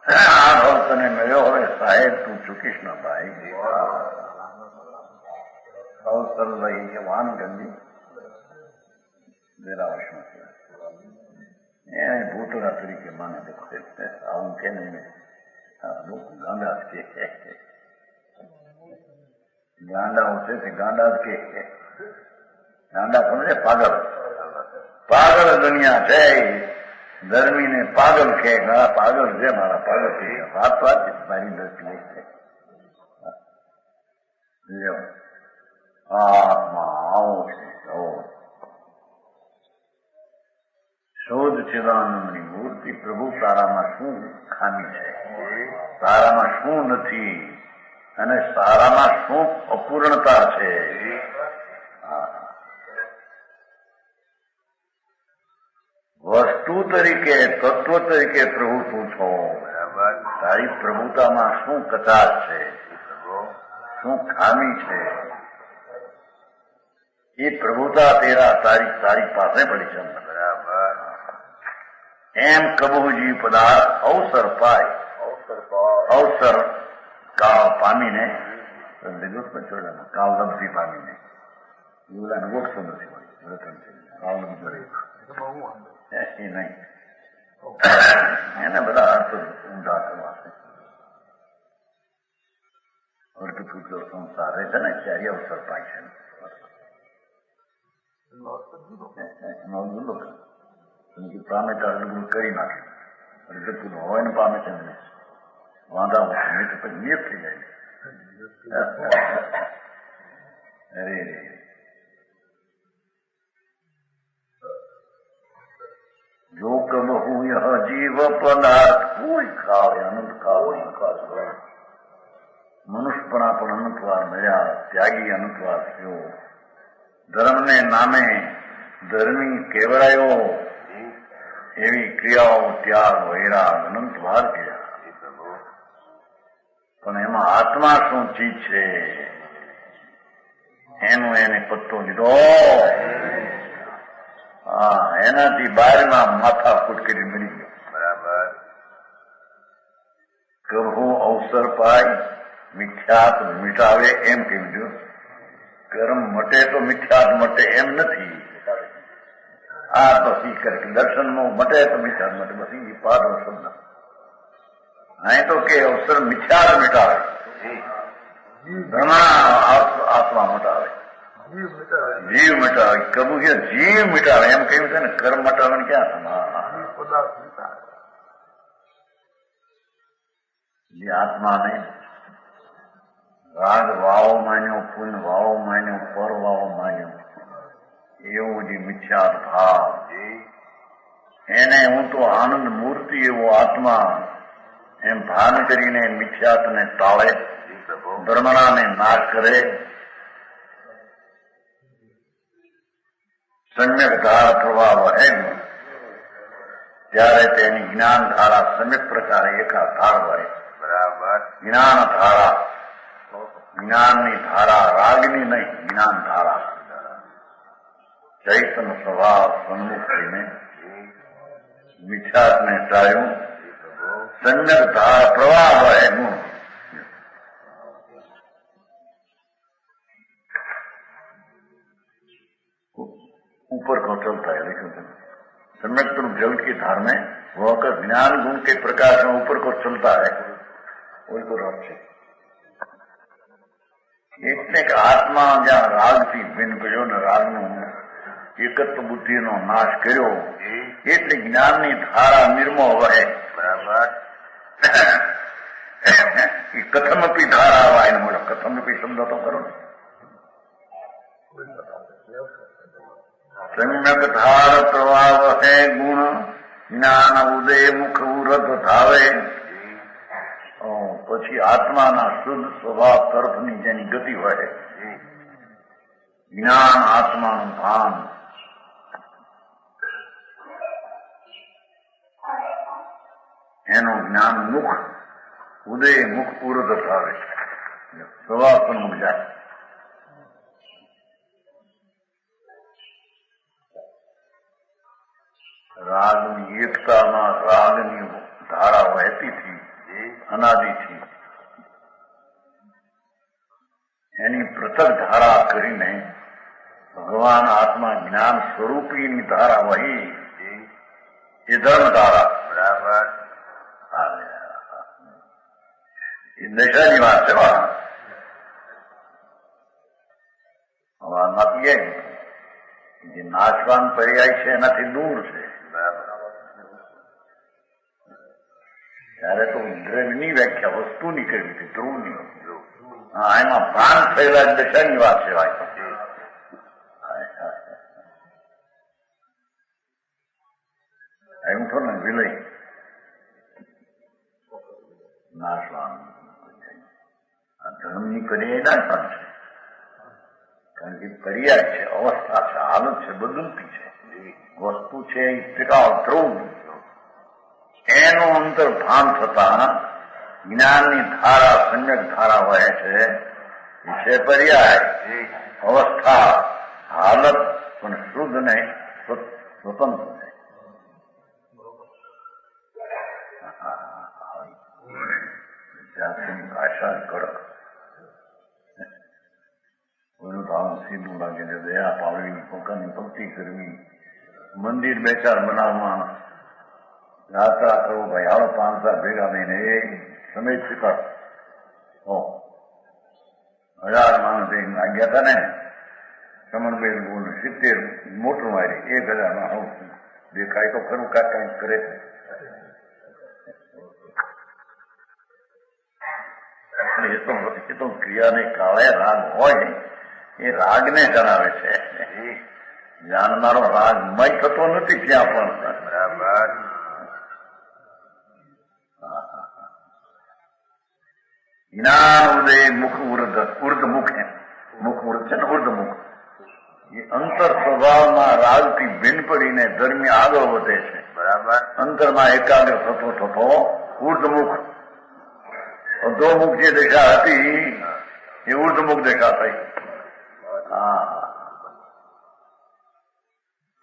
આ ભાવ તને મળ્યો, હવે સાહેબ તું ચૂકીશ ના ભાઈ. અવસર લઈ વાન ગંદી વેરાવશમાં છે એને ભૂતરા તરીકે માને દેખે. આવું કે નહીં લોકો ગાંડા જ કે ગાંડા હોશે તે ગાંડા જ કે ગાંડા સમજે પાગલ. પાગલ દુનિયા છે. ધર્મીને પાગલ કે ઘણા પાગલ છે મારા પાગલ છે. વાત વાત મારી દ્રષ્ટિ છે. આત્મા આવો છે. શોધ ચિદાનંદની મૂર્તિ. પ્રભુ તારામાં શું ખામી છે, તારામાં શું નથી, અને તારામાં શું અપૂર્ણતા છે. વસ્તુ તરીકે તત્વ તરીકે પ્રભુ તું છો. તારી પ્રભુતામાં શું કચાશ છે, શું ખામી છે, એ પ્રભુતા તેરા તારી પાસે પડી છે. બરાબર. એમ કબૂજી પદાર્થ અવસર પાય, અવસર કાળ પામીને કાળ લબ્ધિ પામીને બોલાને ગોઠતો નથી કાળ લબ્ધિ એ નહીં. એને બધા અર્થ ઊંધા કરવા છે. અર્થપૂતો સંસાર રહે છે ને ત્યારે અવસર પાય છે. પામે ત્યારે કરી નાખે. અર્થપૂત હોય ને પામે છે વાંધા હોય નહીં તો પછી નિયત થઈ જાય. અરે જો કબહુ યહ જીવ પદાર્થ કોઈ ખાવે અનંત ખાવે. મનુષ્યપણા પણ અનંતવાર મળ્યા, ત્યાગી અનંતવાર થયો, ધર્મને નામે ધર્મી કેવડાયો, એવી ક્રિયાઓ ત્યાગ વૈરાગ અનંતવાર કર્યા. પણ એમાં આત્મા શું ચીજ છે એનો એને પત્તો લીધો. હા, એનાથી બહારમાં માથા ફૂટ કરી મળી ગયો. બરાબર. કરહો અવસર પાય મિથ્યાત મિટાવે એમ કીધું. કર્મ મટે તો મિથ્યાત મટે એમ નથી. આ પછી દર્શનમાં મટે તો મિથ્યાત મટે. બસ એ પાડો શબ્દ. અહીં તો કે અવસર મિથ્યાત મિટાવે, ઘણા આત્મા મટાવે, જીવ મટાવે. કબૂ છે જીવ મિટાવે એમ કહ્યું છે ને. કર્મ મટાવે ક્યાં જે આત્મા નહીં. રાગ વાવો માન્યો, પુન વાવો માન્યો, પર વાવો માન્યો, એવું જે મિથ્યાત ભાવ એને હું તો આનંદ મૂર્તિ એવો આત્મા એમ ભાન કરીને મિથ્યાતને ટાળે, ભ્રમણાને નાશ કરે. સમ્યક ધારા પ્રવાહ વહે ત્યારે તેની જ્ઞાન ધારા સમ્યક પ્રકારે એકાધાર વહે. બરાબર. જ્ઞાન ધારા, જ્ઞાનની ધારા, રાગની નહીં, જ્ઞાન ધારા. ચૈતન સ્વભાવ સન્મુખ થઈને મિથ્યાત્વને ટાળ્યું. સમ્યક ધાર પ્રવાહ વહે ગુણ. ऊपर को चलता है, लेकिन सम्यक तुम जल की धार में वो होकर ज्ञान गुण के प्रकाश में ऊपर को चलता है, वही को रख છે. એટલે કે આત્મા જ્યાં રાગથી ભિન્ન કર્યો ને રાગનો એકત્વ બુદ્ધિનો નાશ કર્યો, એટલે જ્ઞાનની ધારા નિર્મો વહે. બરાબર. એ કથમપી ધારા આવા એને મળે. કથમપી શબ્દ તો કરો ને. સમ્યક ધાર પ્રવાહ વહે ગુણ જ્ઞાન ઉદય મુખ ઉરત ધાવે. પછી આત્માના શુદ્ધ સ્વભાવ તરફની જેની ગતિ વહે, જ્ઞાન આત્માનું ભાન, એનું જ્ઞાન મુખ ઉદય મુખ ઉરત ધાવે. સ્વભાવ સન્મુખ જાય. રાગની એકતામાં રાગની ધારા વહેતી હતી અનાદિથી. એની પૃથક ધારા કરીને ભગવાન આત્મા જ્ઞાન સ્વરૂપીની ધારા વહી, એ ધર્મ ધારા. બરાબર. એ દશાની વાત છે. હવામાં પીએ જે નાશવાન પર્યાય છે એનાથી દૂર છે. ત્યારે તો દ્રવ્યની વ્યાખ્યા વસ્તુની કરવી હતી, ધ્રુવની. હા, એમાં ભાન થયેલા દશાની વાત છે. એમ તો ને વિલય નાશવાન આ ધર્મની પર્યાય નાશવાન છે. કારણ કે પર્યાય છે, અવસ્થા છે, હાલત છે, બદલતી છે. વસ્તુ છે એ ટીકાવ ધ્રુવ. એનું અંતર ભાન થતા જ્ઞાનની ધારા સમ્યક ધારા વહે છે. એ છે પર્યાય, અવસ્થા, હાલત પણ શુદ્ધ ને સ્વતંત્ર છે. જાતિની ભાષા કડક, કોઈનું ભાવ સીધું લાગે છે. દયા પાડવી, પોતાની ભક્તિ કરવી, મંદિર બે ચાર બનાવવા, યાત્રા કરો. ભાઈ હાલો 5,000 ભેગા થઈને એ સમય સ્વીકાર. 1000 માણસ ગયા હતા ને કમળબેન બોલ 70 મોટર મારી 1000 માં દેખાય તો ખરું કાંઈક કાંઈક કરે છે. એ તો ક્રિયાને કાળે રાગ હોય એ રાગને જણાવે છે. જાણનારો રાગ મય થતો નથી ત્યાં પણ. બરાબર. જ્ઞાન ઉદય મુખ ઉર્ધ મુખ એમ. મુખ ઉર્ધ છે ને, ઉર્ધ મુખ. એ અંતર સ્વભાવમાં રાગથી ભિન્ન પડીને ધર્મી આગળ વધે છે. બરાબર. અંતરમાં એકાગ્ર થતો થતો ઉર્ધમુખ, અધોમુખ જે દેખા હતી એ ઉર્ધમુખ દેખા થઈ.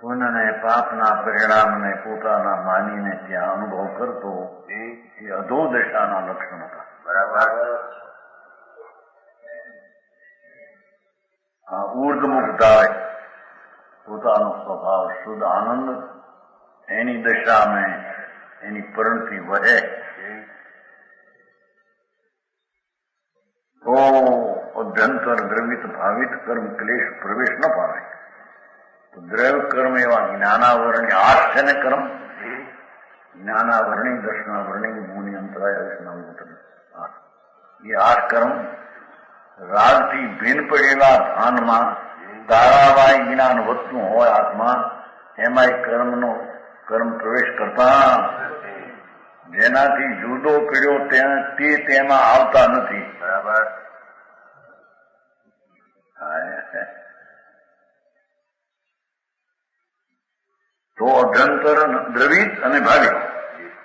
પુણ્યને પાપના પરિણામને પોતાના માનીને ત્યાં અનુભવ કરતો એ અધો દશાના લક્ષણ હતા. બરાબર. ઉર્ધમુખ ધારે પોતાનો સ્વભાવ શુદ્ધ આનંદ, એની દશામાં એની પરિણતિ વહે તો અભ્યંતર દ્રવિત ભાવિત કર્મ ક્લેશ પ્રવેશ ન પામે. તો દ્રવ્ય કર્મ એવા જ્ઞાનાવરણી 8 છે ને કર્મ. જ્ઞાનાવરણી, દર્શનાવરણી, મુનિ, અંતરાય, એ 8 કર્મ રાગથી ભિન્ન પડેલા ભાનમાં ધારાવાય જ્ઞાન વધતું હોય આત્મા, એમાં કર્મ પ્રવેશ કરતા જેનાથી જુદો પડ્યો તે તેમાં આવતા નથી. બરાબર. તો અભ્યંતર દ્રવિત અને ભાવિત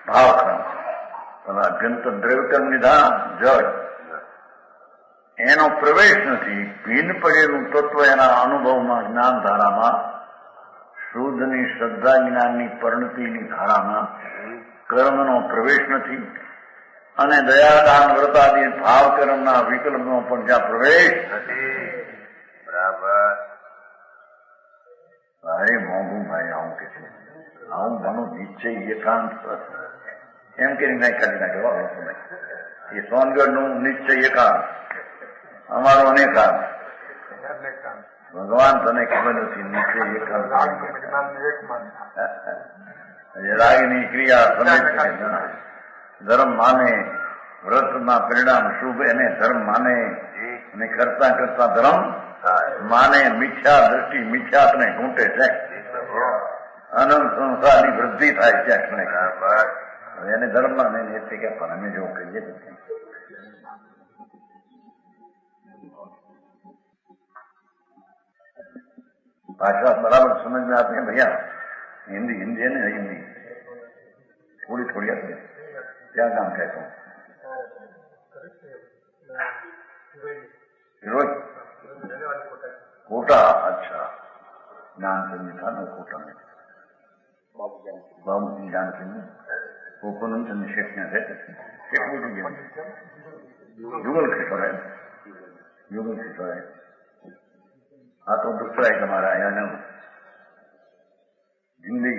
ભાવક્રમ તમે અભ્યંતર દ્રવ્યકર્મ લીધા જળ, એનો પ્રવેશ નથી. ભીન પડેલું તત્વ એના અનુભવમાં, જ્ઞાન ધારામાં, શુદ્ધની શ્રદ્ધા જ્ઞાનની પરિણતિની ધારામાં કર્મનો પ્રવેશ નથી. અને દયાદાન વ્રતાદી ભાવ કર્મના વિકલ્પનો પણ જ્યાં પ્રવેશ નથી. બરાબર. ભારે મોંઘું ભાઈ આવું કે છે, આવું ઘણું નિશ્ચય એકાંત એમ કરીને મેં કાઢી નાખ્યો. એ સોનગઢનું નિશ્ચય એકાંત, અમારો અનેકાંત. ભગવાન તને ખબર નથી નિશ્ચય એકાંત. રાગની ક્રિયા સમેત ધર્મ માને, વ્રતના પરિણામ શુભ એને ધર્મ માને, અને કરતા કરતા ધર્મ માને. મિથ્યા દ્રષ્ટિ મિથ્યાત્ને ઘૂંટે છે, અનંત સંસારની વૃદ્ધિ થાય છે. એને ધર્મ માને એટલે કે પણ અમે જો કહીએ भाषा बराबर समझ में आते हैं भैया. हिंदी हिंदी है ना, हिंदी थोड़ी थोड़ी आती है. क्या नाम कहता हूँ? फिरोज कोटा. अच्छा, ज्ञान सिंह था ना कोटा में, बाबू सिंह ज्ञान सिंह वो पूनम चंद्र शेख में रहते थे. युगल किशोर है, युगल किशोर है. हाँ तो दूसरा एक हमारा आया ना हिंदी,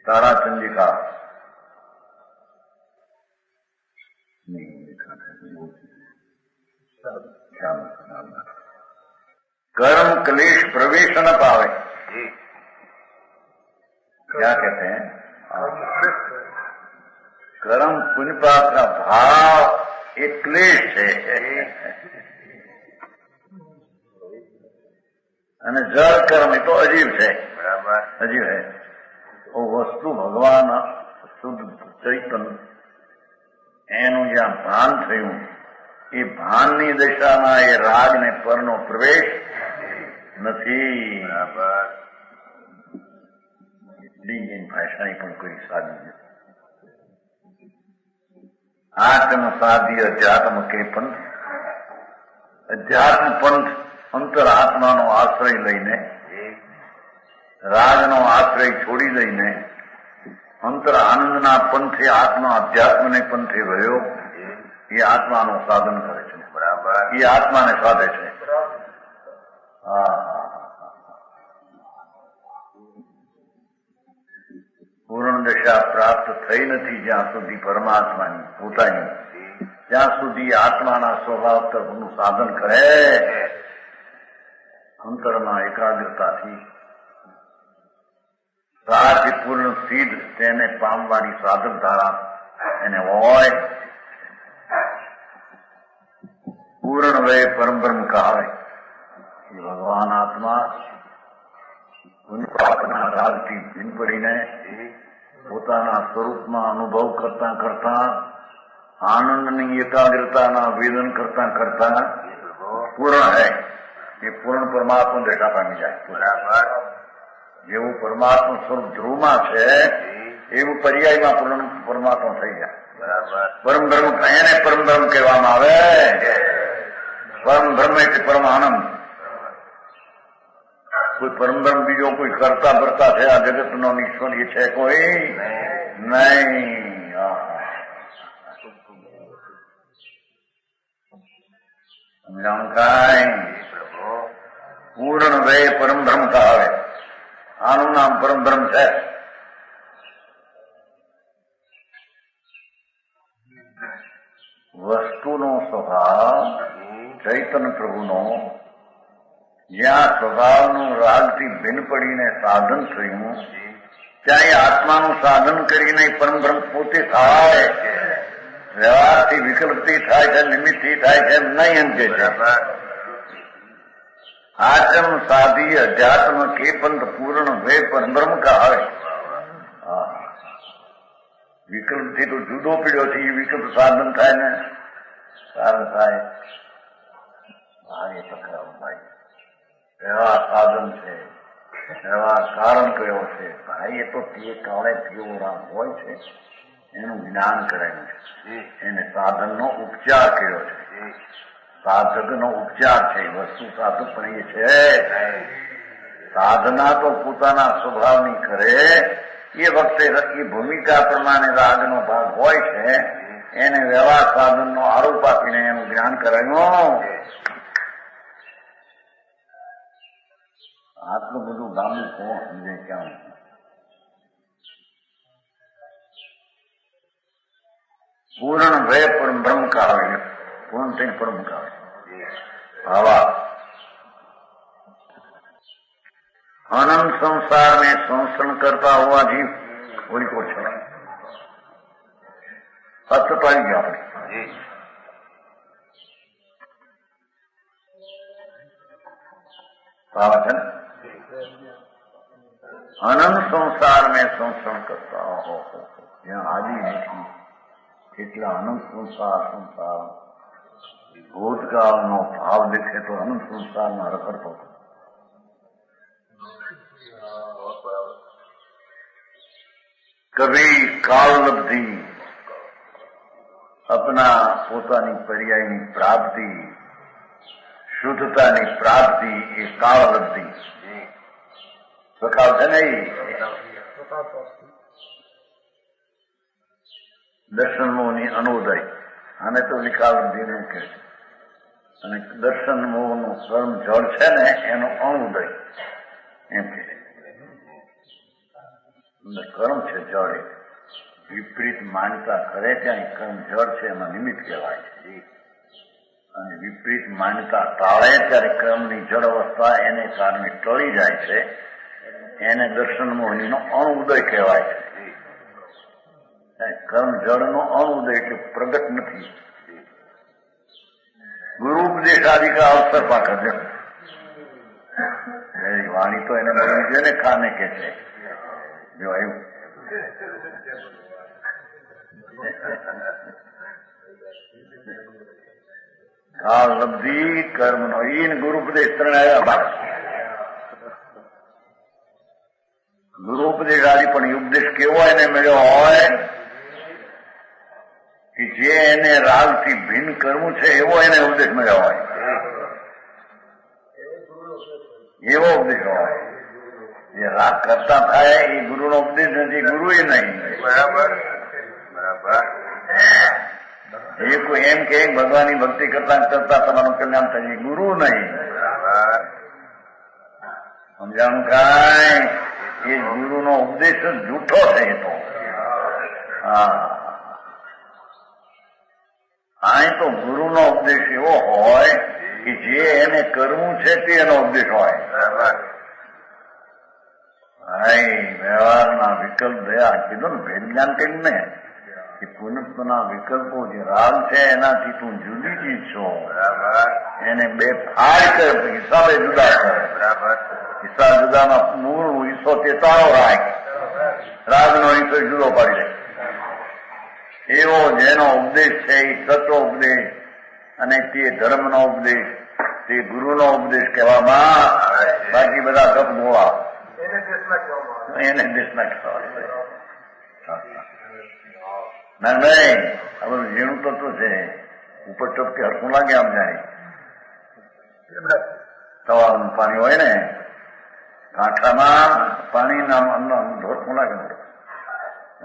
तारा चंद्रिका नहीं लिखा है, श्याम नाम. कर्म क्लेश प्रवेश न पावे. क्या कहते हैं? कर्म पुण्य पाप का भाव एक क्लेश है. અને જળ કર્મ એ તો અજીવ છે. બરાબર, અજીવ છે. વસ્તુ ભગવાન શુદ્ધ ચૈતન એનું જ્યાં ભાન થયું, એ ભાનની દશામાં એ રાગ ને પરનો પ્રવેશ નથી. બરાબર. એટલી એની ભાષાની પણ કોઈ સાદી નથી. આત્મ સાધી અધ્યાત્મ કે પંથ, અધ્યાત્મ પંથ અંતર આત્માનો આશ્રય લઈને, રાજનો આશ્રય છોડી દઈને અંતર આનંદના પંથે આત્મા અધ્યાત્મને પંથે વયો એ આત્માનું સાધન કરે છે. બરાબર, એ આત્માને સાધે છે. પૂર્ણ દશા પ્રાપ્ત થઈ નથી જ્યાં સુધી પરમાત્માની પોતાની, ત્યાં સુધી આત્માના સ્વભાવ તરફનું સાધન કરે. અંતરમાં એકાગ્રતાથી સાચી પૂર્ણ સિદ્ધ તેને પામવાની સાધક ધારા એને હોય. પૂર્ણ વે પરમ બ્રહ્મ કહાવે. એ ભગવાન આત્મા પાપના રાગથી ભીન પડીને પોતાના સ્વરૂપમાં અનુભવ કરતા કરતા, આનંદની એકાગ્રતાના વેદન કરતા કરતા પૂર્ણ હૈ. એ પૂર્ણ પરમાત્મા દશા પામી જાય. બરાબર. જેવું પરમાત્મા સ્વરૂપ ધ્રુવમાં છે એવું પર્યાયમાં પૂર્ણ પરમાત્મા થઈ જાય. બરાબર. પરમ બ્રહ્મ એને પરમ બ્રહ્મ કહેવામાં આવે. પરમ બ્રહ્મ એટલે પરમ આનંદ. કોઈ પરમ બ્રહ્મ બીજો કોઈ કરતા ભરતા છે આ જગતનો ઈશ્વર એ છે કોઈ નહીં. સમજાવું કાંઈ? પૂર્ણ વે પરમ બ્રહ્મ કહાવે. આનું નામ પરમ બ્રહ્મ છે. વસ્તુનો સ્વભાવ ચૈતન્ય પ્રભુનો જ્યાં સ્વભાવનું રાગથી ભિન્ન પડીને સાધન થયું, ત્યાં એ આત્માનું સાધન કરીને પરમ બ્રહ્મ પોતે થાય. વ્યવહારથી વિકલ્પથી થાય છે, નિમિત્તથી થાય છે એમ નહીં એમ કે છે. આચમ સાધી અધ્યાત્મ કે પંથ પૂર્ણ વે પરબ્રહ્મ કહાવે. વિકલ્પથી તો જુદો પીડ્યો છે, એ વિકલ્પ સાધન થાય ને સાધન થાય. એ પકડાવ ભાઈ, એવા સાધન છે, એવા કારણ કયો છે ભાઈ. એ તો તે કાળે તેવો રામ હોય છે, એનું જ્ઞાન કરાયું છે. એને સાધનનો ઉપચાર કર્યો છે. સાધકનો ઉપચાર છે. વસ્તુ સાધક પણ એ છે. સાધના તો પોતાના સ્વભાવની કરે. એ વખતે એ ભૂમિકા પ્રમાણે રાગનો ભાગ હોય છે. એને વ્યવહાર સાધનનો આરોપ આપીને એનું જ્ઞાન કરાયું. આટલું બધું ગામું કોણ સમજે ક્યાં? પૂર્ણ ભય પણ બ્રહ્મ કાવે. પૂર્ણ થઈને બ્રહ્મ કાવે. આવા अनंत संसार में संसरण करता हुआ जीव कोई को છે. અર્થ પાડી ગયો આપણે. છે ને अनंत संसार में संसरण करता हो. જ્યાં આદિ નથી એટલા અનંત સંસાર ભૂતકાળનો ભાવ દેખે તો અનંત સંસારમાં રખડતો હતો. કભી કાળલબ્ધિ अपना પોતાની પર્યાયની પ્રાપ્તિ, શુદ્ધતાની પ્રાપ્તિ એ કાળલબ્ધિ. સકાળ છે ને દર્શનમોહની અનોદય. આને તો નિકાળલબ્ધિ નહીં કહે છે. અને દર્શનમોહનું કર્મ જળ છે ને એનો અણુદય એમ કે કર્મ છે જળ. વિપરીત માન્યતા કરે ત્યાં કર્મ જળ છે એમાં નિમિત્ત કહેવાય છે. અને વિપરીત માન્યતા ટાળે ત્યારે કર્મની જળ અવસ્થા એને કારણે ટળી જાય છે. એને દર્શન મોહનીનો અણુદય કહેવાય છે. કર્મ જળનો અણુદય એટલે પ્રગટ નથી. ગુરુ ઉપદેશ આદિ કા અવસર પાકર છે. વાણી તો એને મળવી જોઈએ ને ખાને કે છે. જો આવ્યું કાળલબ્ધિ કર્મનો ઈન ગુરુપદેશ ત્રણ આવ્યા. ગુરુપદેશ આદિ પણ ઉપદેશ કેવો એને મળ્યો હોય કે જે એને રાગથી ભિન્ન કરવું છે એવો એને ઉપદેશ મળ્યો હોય. એવો ઉપદેશ હોય. જે રાગ કરતા થાય એ ગુરુનો ઉપદેશ નથી. ગુરુ એ નહીં. બરાબર બરાબર. એ કોઈ એમ કે ભગવાનની ભક્તિ કરતા કરતા તમારું કલ્યાણ થાય. ગુરુ નહીં. સમજાણું કાંઈ? એ ગુરુનો ઉપદેશ જૂઠો છે. એ તો હા, અહીં તો ગુરુનો ઉપદેશ એવો હોય કે જે એને કરવું છે તે એનો ઉપદેશ હોય. વ્યવહારના વિકલ્પ દયા કીધું ને ભેદ જ્ઞાન કર્યું ને કે પુનઃના વિકલ્પો જે રાગ છે એનાથી તું જુદી ચીજ છો. એને બે ફાળ કર, હિસાબે જુદા કર. હિસાબ જુદામાં મૂળ હિસ્સો તે તારો રાગ, રાગનો હિસ્સો જુદો પાડી દે. એવો જેનો ઉપદેશ છે એ તત્વ ઉપદેશ અને તે ધર્મનો ઉપદેશ, તે ગુરુનો ઉપદેશ કહેવામાં. બાકી બધા ગપ ગોળા એને દેશના કહેવાય. ના નહીં, આ બધું ઝીણું તત્વ છે. ઉપર ટપકે હરખું લાગે આમ જાય. સવારનું પાણી હોય ને કાંઠામાં પાણીના હરખું લાગે.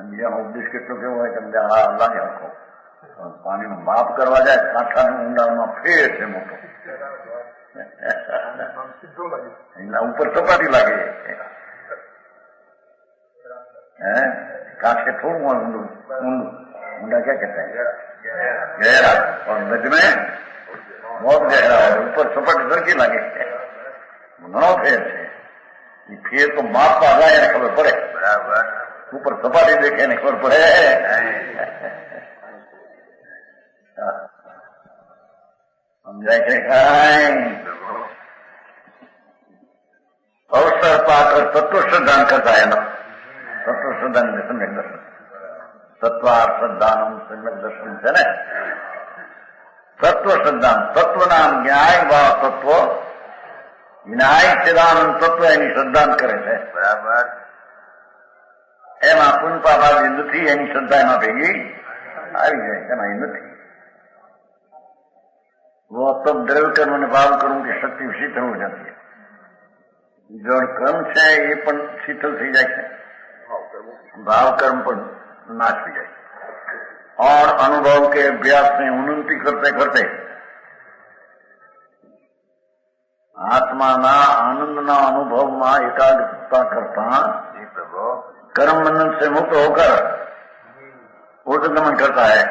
બીજાનો ઉપદેશ કેટલો કેવો હોય કે આ લાગે હરખો. પાણીનું માપ કરવા જાય કાંઠાનું ઊંડાણમાં ફેર છે મોટો. એના ઉપર સપાટી લાગે. कांठे थोड़ा ऊंडू ऊंडा क्या कहते हैं? गहरा. और नद में बहुत गहरा है. ऊपर सपाट सरकी लगे. घणो फेर है. ये फेर तो माप आ जाए खबर पड़े. बराबर. ऊपर सपाटी देखे ने खबर पड़े. समझाए कि अवसर पाकर तत्व श्रद्धान करता है ना. तत्व श्रद्धा ने सम्यक दर्शन. तत्वार श्रद्धान सम्यक दर्शन છે ને. તત્વ શ્રદ્ધા, તત્વના ન્યાય ભાવ તત્વ, ન્યાય ચિદાનંદ તત્વ એની શ્રદ્ધા કરે છે. બરાબર. એમાં પુનપાપ આવી નથી, એની શ્રદ્ધા એમાં ભેગી આવી જાય, એમાં એ નથી. वो तब द्रव्य कर्म ने भाव कर्म की शक्ति शीतल हो जाती है. जड़ कर्म છે એ પણ શીતલ થઈ જાય છે, भाव कर्म पर नाश हो जाए. और अनुभव के अभ्यास में उन्नति करते करते आत्माना आनंदना अनुभवમાં एकाग्रता करता कर्म बंधन से मुक्त होकर ऊर्ध्वगमन करता है.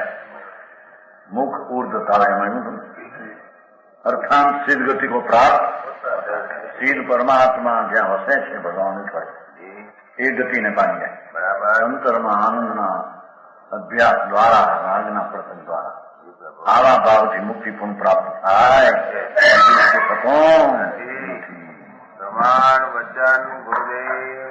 मुख ऊर्ध्वता में अर्थात सिद्ध गति को प्राप्त सिद्ध परमात्मा જ્યાં વસે છે ભગવાન ઉપર એ ગતિને પામી જાય. અંતરમાં આનંદના અભ્યાસ દ્વારા, રાગના પ્રસંગ દ્વારા આવા ભાવથી મુક્તિ પણ પ્રાપ્ત થાય. પ્રમાણ વચન ગુરુદેવ